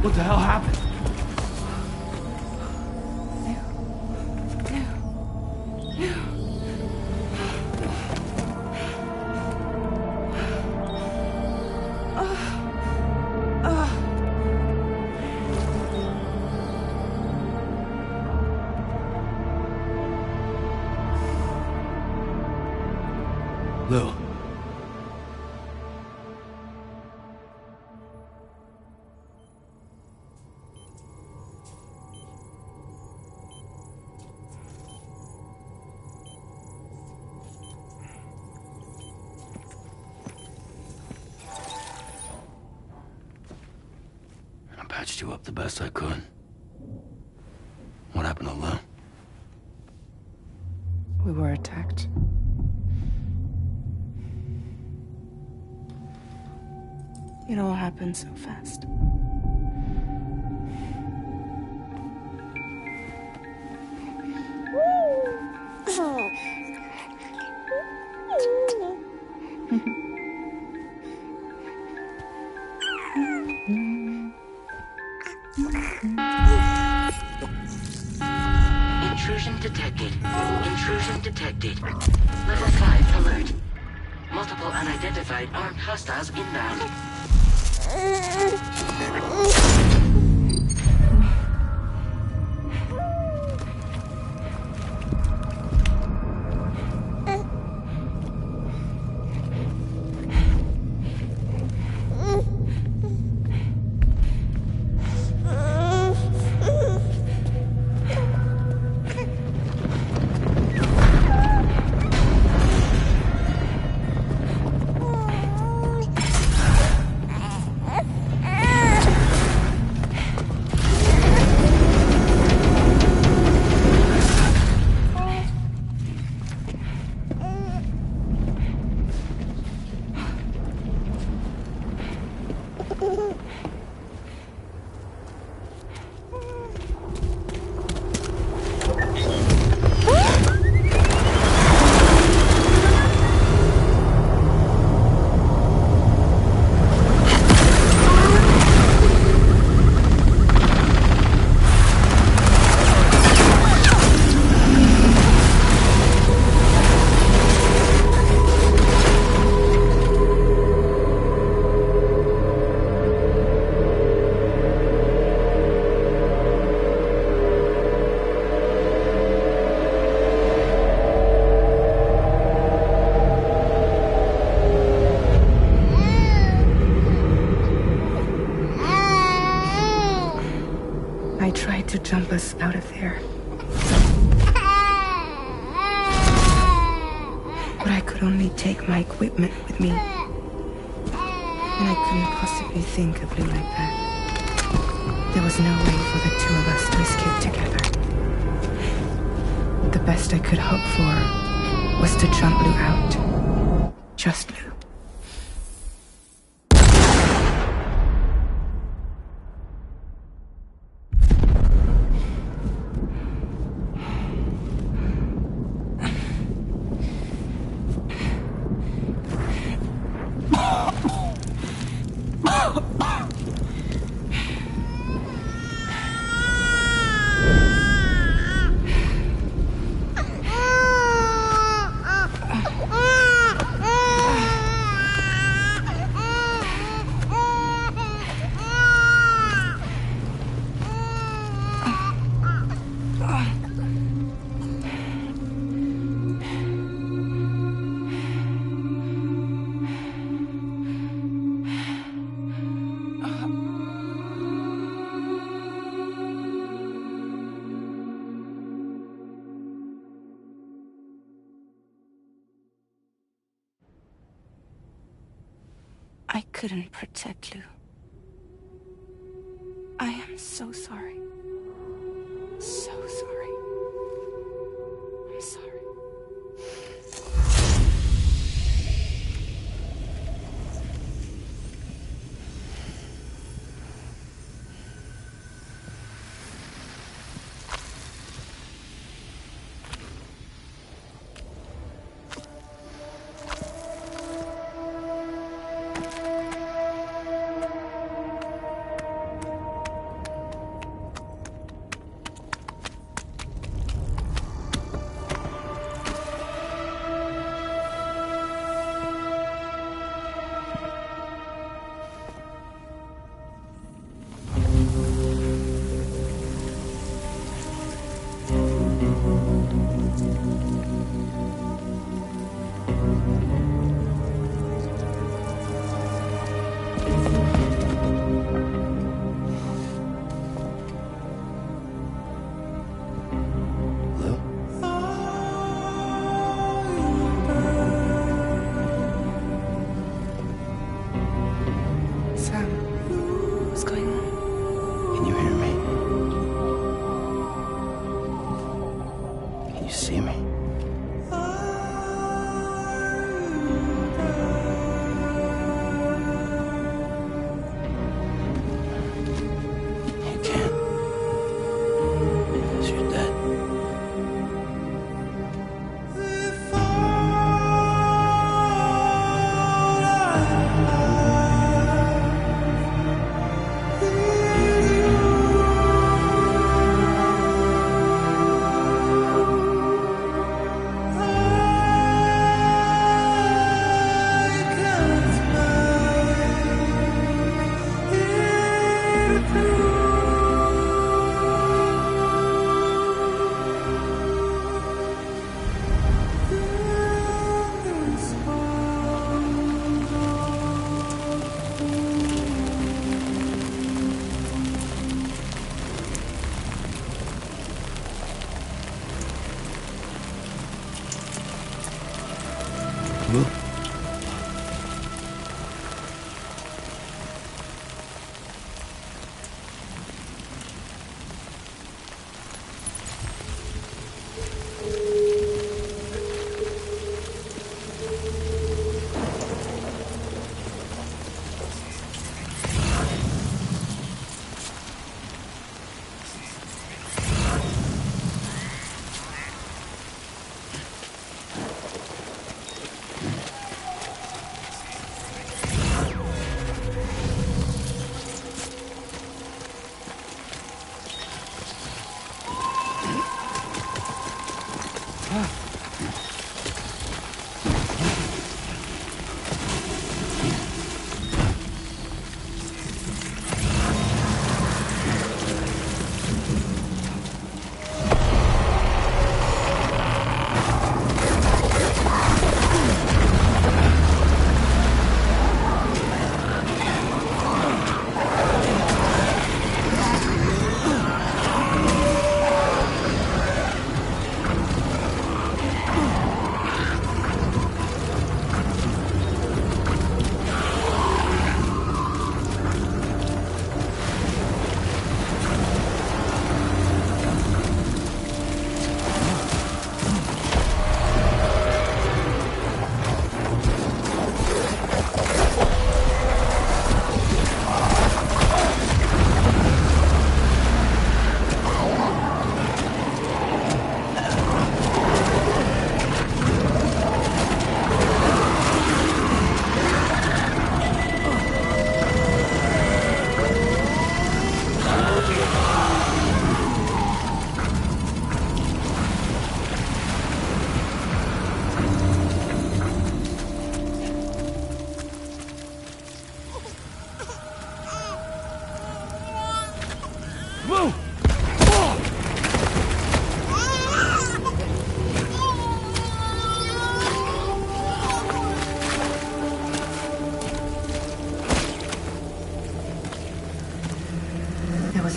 G: What the hell happened? Lou. I patched you up the best I could. What happened to Lou?
F: We were attacked. It all happened so fast.
C: Intrusion detected. Intrusion detected. Level 5 alert. Multiple unidentified armed hostiles inbound. I tried to jump us out of there. But I could only take my equipment with me. And I couldn't possibly think of Lou like that. There was no way for the two of us to escape together. The best I could hope for was to jump Lou out. Just Lou. I couldn't protect Lou. I am so sorry. So sorry. I'm sorry.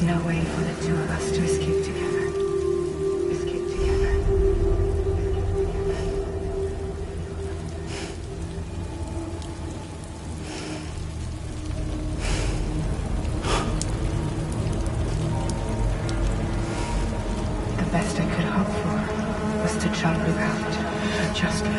F: no way for the two of us to escape together. Escape together. The best I could hope for was to jump without just me.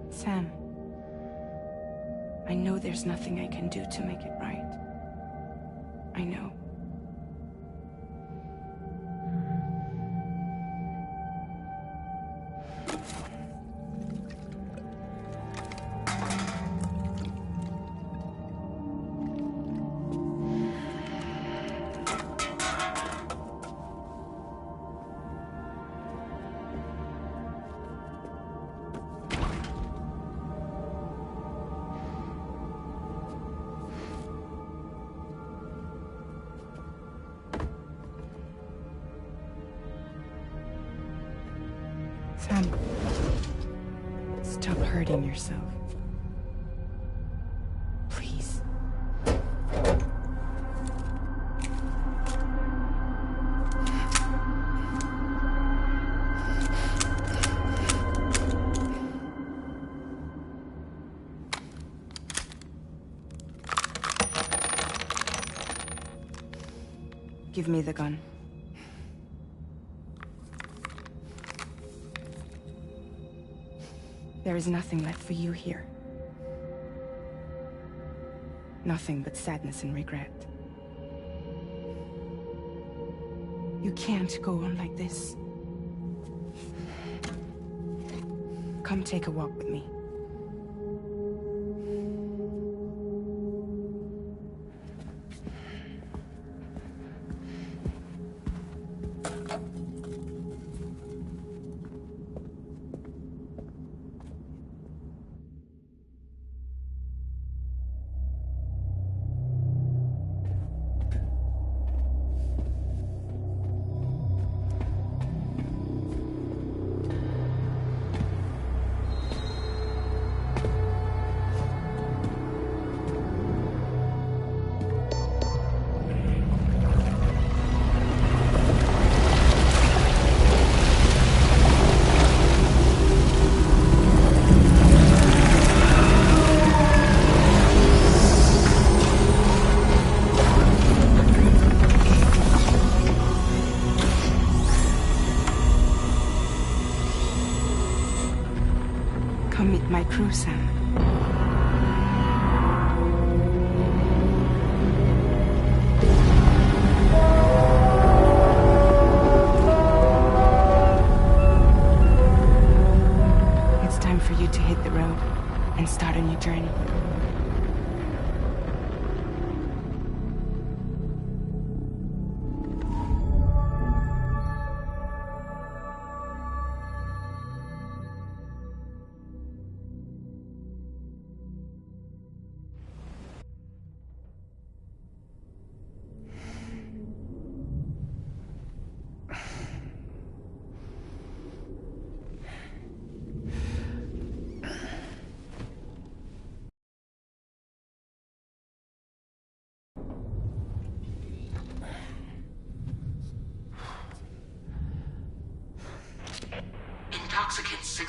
F: Sam, I know there's nothing I can do to make it right. I know. Sam, stop hurting yourself. Please. Give me the gun. There is nothing left for you here. Nothing but sadness and regret. You can't go on like this. Come take a walk with me. Come meet my crew, Sam. It's time for you to hit the road and start a new journey.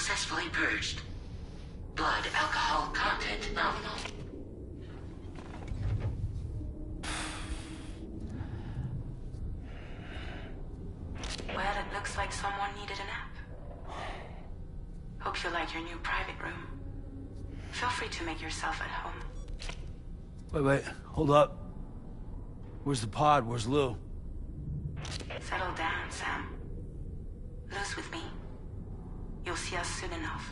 C: successfully purged. Blood alcohol content nominal. Well, it looks like someone needed a nap. Hope you like your new private room. Feel free to make yourself at home.
G: Wait, hold up. Where's the pod? Where's Lou?
C: Settle down, Sam. Lou's with me. You'll see us soon enough.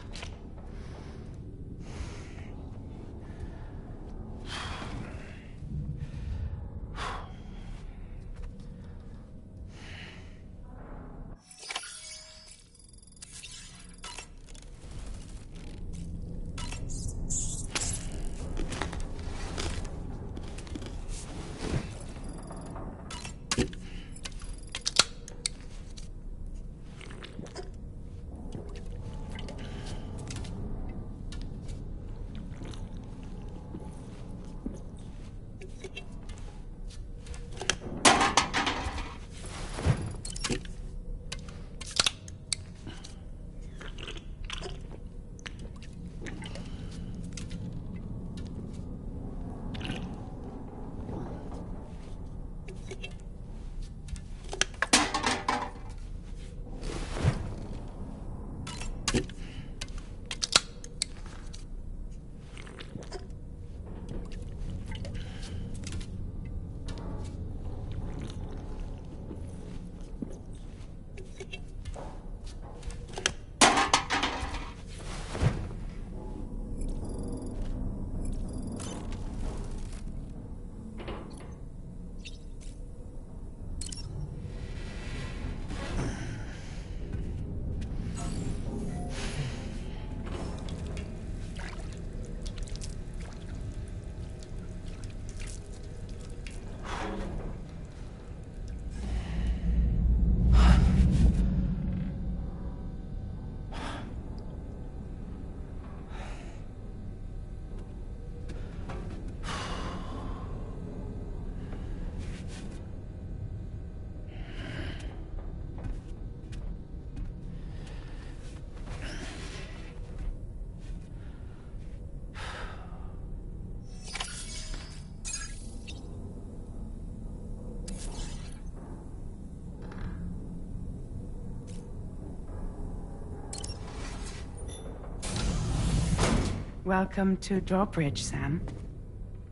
F: Welcome to Drawbridge, Sam.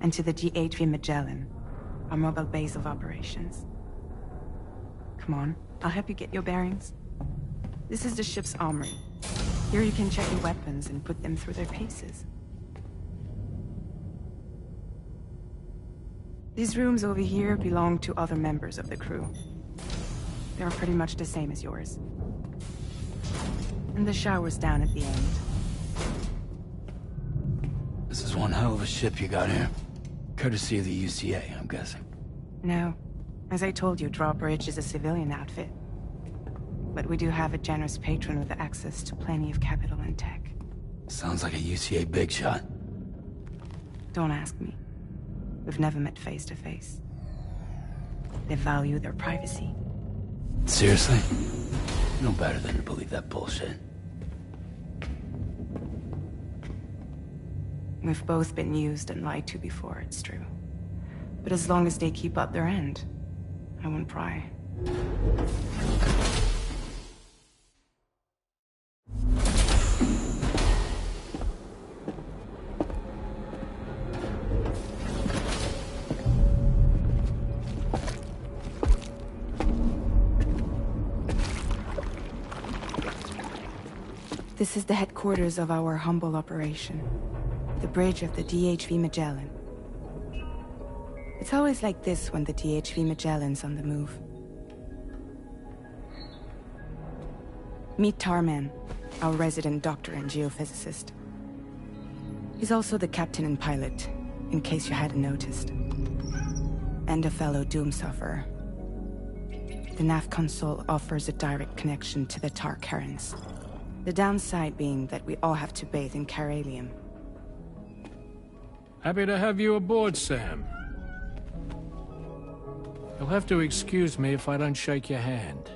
F: And to the GHV Magellan, our mobile base of operations. Come on, I'll help you get your bearings. This is the ship's armory. Here you can check your weapons and put them through their paces. These rooms over here belong to other members of the crew. They're pretty much the same as yours. And the shower's down at the end.
G: This is one hell of a ship you got here. Courtesy of the UCA, I'm guessing.
F: No. As I told you, Drawbridge is a civilian outfit. But we do have a generous patron with access to plenty of capital and tech.
G: Sounds like a UCA big shot.
F: Don't ask me. We've never met face to face. They value their privacy.
G: Seriously? No better than to believe that bullshit.
F: We've both been used and lied to before, it's true. But as long as they keep up their end, I won't pry. This is the headquarters of our humble operation. The bridge of the DHV Magellan. It's always like this when the DHV Magellan's on the move. Meet Tarman, our resident doctor and geophysicist. He's also the captain and pilot, in case you hadn't noticed. And a fellow Doom sufferer. The nav console offers a direct connection to the Tar currents. The downside being that we all have to bathe in Caralium.
K: Happy to have you aboard, Sam. You'll have to excuse me if I don't shake your hand.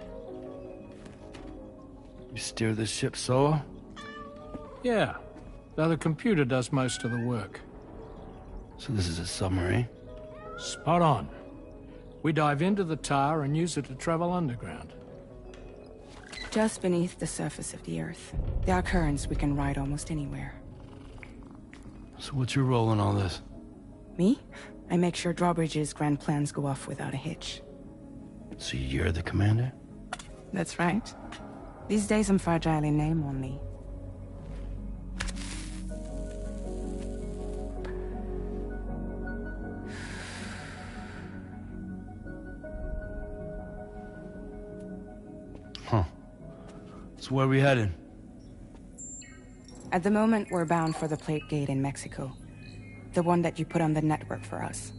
G: You steer this ship solo?
K: Yeah, though the computer does most of the work.
G: So this is a submarine?
K: Spot on. We dive into the tower and use it to travel underground.
F: Just beneath the surface of the Earth, there are currents we can ride almost anywhere.
G: So what's your role in all this?
F: Me? I make sure Drawbridge's grand plans go off without a hitch.
G: So you're the commander?
F: That's right. These days I'm fragile in name only.
G: Huh. So where are we headed?
F: At the moment, we're bound for the Plate Gate in Mexico. The one that you put on the network for us.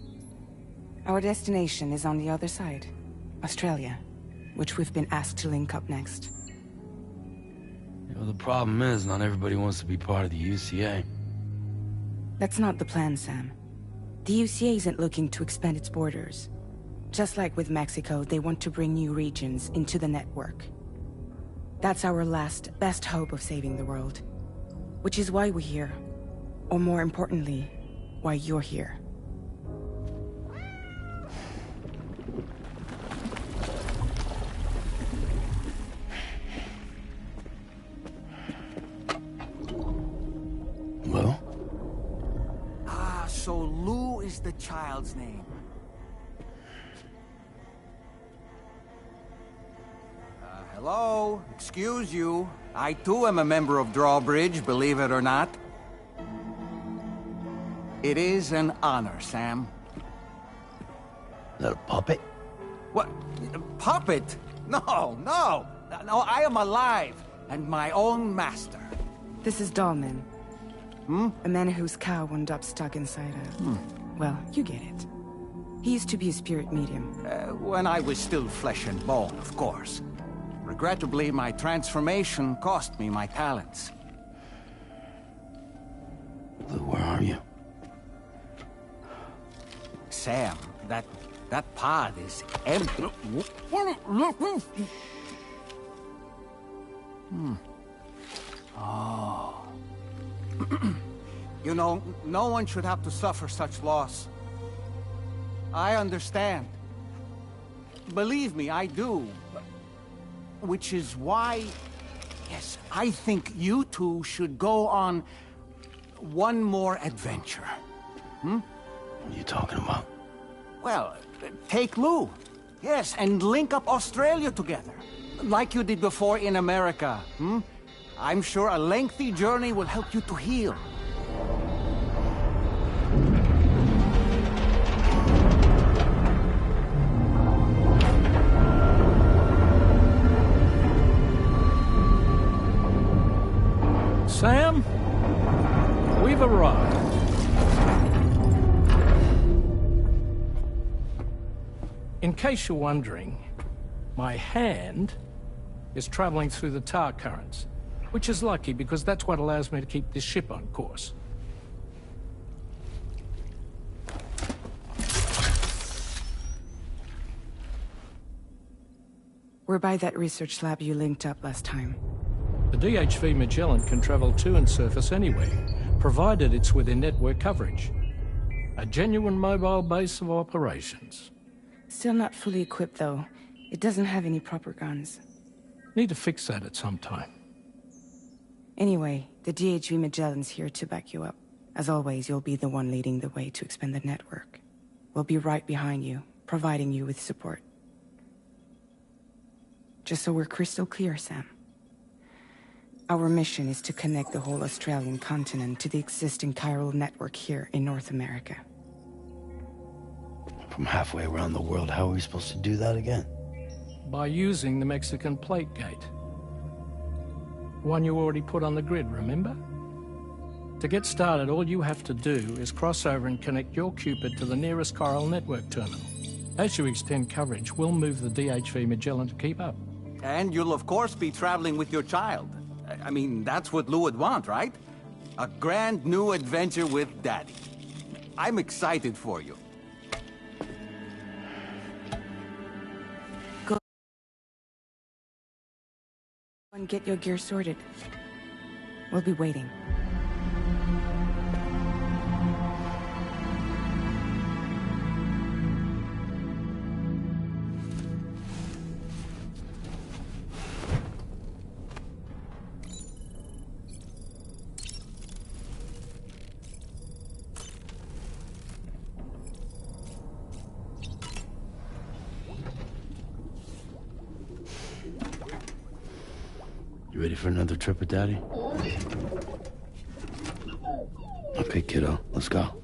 F: Our destination is on the other side. Australia, which we've been asked to link up next.
G: You know, the problem is, not everybody wants to be part of the UCA.
F: That's not the plan, Sam. The UCA isn't looking to expand its borders. Just like with Mexico, they want to bring new regions into the network. That's our last, best hope of saving the world. Which is why we're here. Or more importantly, why you're here.
G: Well?
L: Ah, so Lou is the child's name. Hello? Excuse you. I too am a member of Drawbridge, believe it or not. It is an honor, Sam.
G: Is that a puppet?
L: What? A puppet? No, no! No, I am alive, and my own master.
F: This is Dahlman. A man whose cow wound up stuck inside a... Well, you get it. He used to be a spirit medium.
L: When I was still flesh and bone, of course. Regrettably, my transformation cost me my talents.
G: Lou, where are you?
L: Sam, that pod is empty. Oh. You know, no one should have to suffer such loss. I understand. Believe me, I do. Which is why, yes, I think you two should go on one more adventure.
G: What are you talking about?
L: Well, take Lou. Yes, and link up Australia together. Like you did before in America. I'm sure a lengthy journey will help you to heal.
K: Sam, we've arrived. In case you're wondering, my hand is traveling through the tar currents, which is lucky because that's what allows me to keep this ship on course.
F: We're by that research lab you linked up last time.
K: The DHV Magellan can travel to and surface anywhere, provided it's within network coverage. A genuine mobile base of operations.
F: Still not fully equipped, though. It doesn't have any proper guns.
K: Need to fix that at some time.
F: Anyway, the DHV Magellan's here to back you up. As always, you'll be the one leading the way to expand the network. We'll be right behind you, providing you with support. Just so we're crystal clear, Sam. Our mission is to connect the whole Australian continent to the existing chiral network here in North America.
G: From halfway around the world, how are we supposed to do that again?
K: By using the Mexican Plate Gate. One you already put on the grid, remember? To get started, all you have to do is cross over and connect your Cupid to the nearest chiral network terminal. As you extend coverage, we'll move the DHV Magellan to keep up.
L: And you'll of course be traveling with your child. I mean, that's what Lou would want, right? A grand new adventure with Daddy. I'm excited for you.
F: Go and get your gear sorted.
M: We'll be waiting.
G: You ready for another trip with Daddy? Okay, kiddo, let's go.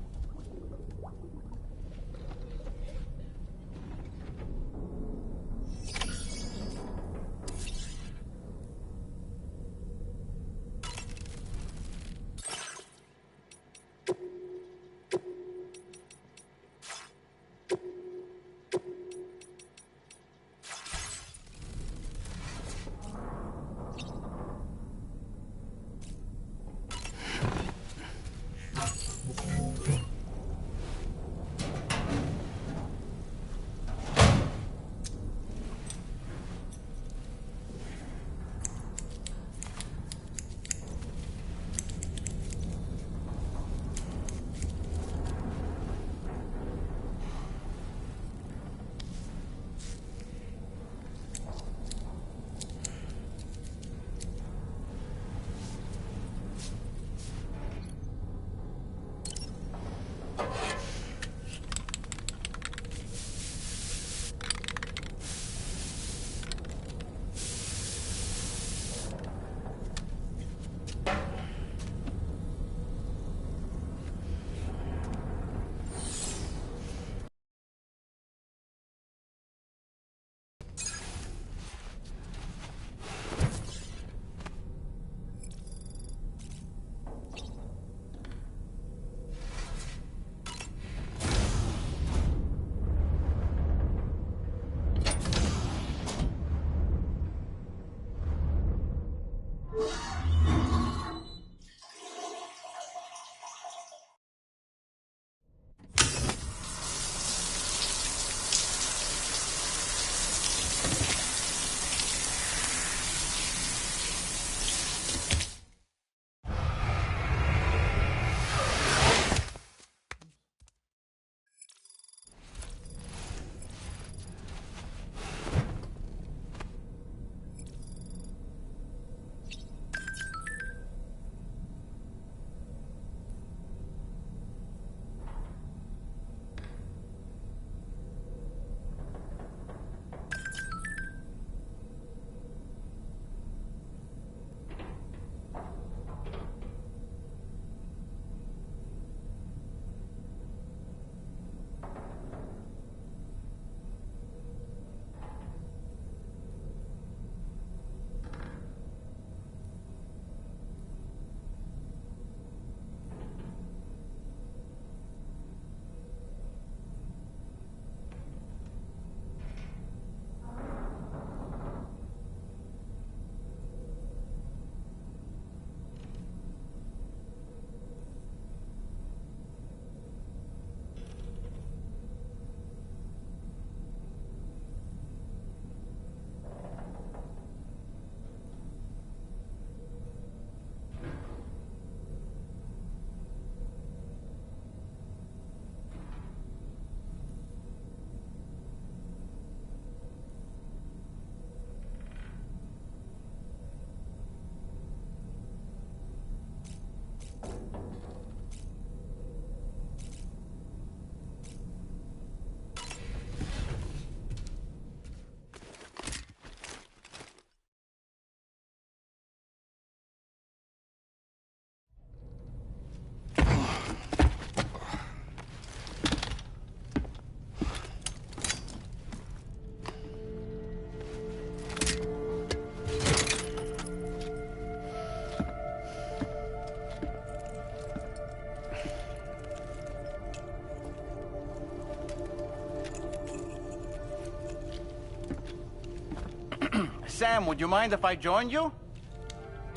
L: Sam, would you mind if I joined you?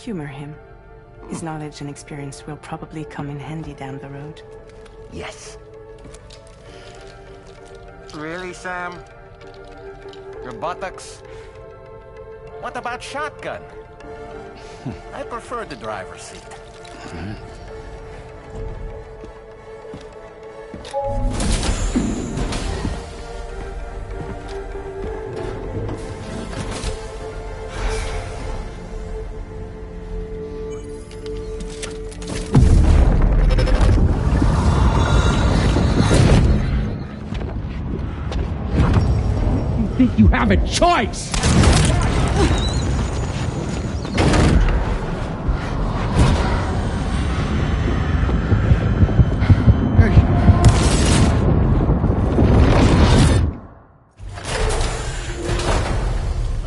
F: Humor him. His knowledge and experience will probably come in handy down the road.
L: Yes. Really, Sam? Your buttocks? What about shotgun? I prefer the driver's seat.
H: You think you have a choice?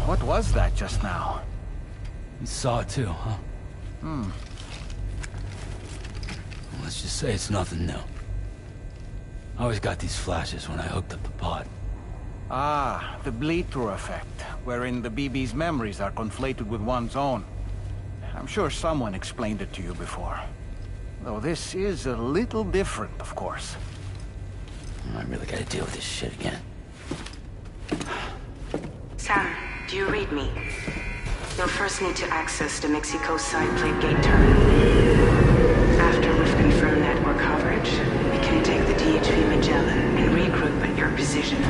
L: What was that just now?
G: You saw it too, huh? Let's just say it's nothing new. I always got these flashes when I hooked up the pod.
L: Ah, the bleed-through effect, wherein the BB's memories are conflated with one's own. I'm sure someone explained it to you before. Though this is a little different, of course.
G: I really gotta deal with this shit again.
F: Sam, do you read me? You'll first need to access the Mexico side plate gate terminal. After we've confirmed network coverage, we can take the DHV Magellan and regroup at your position.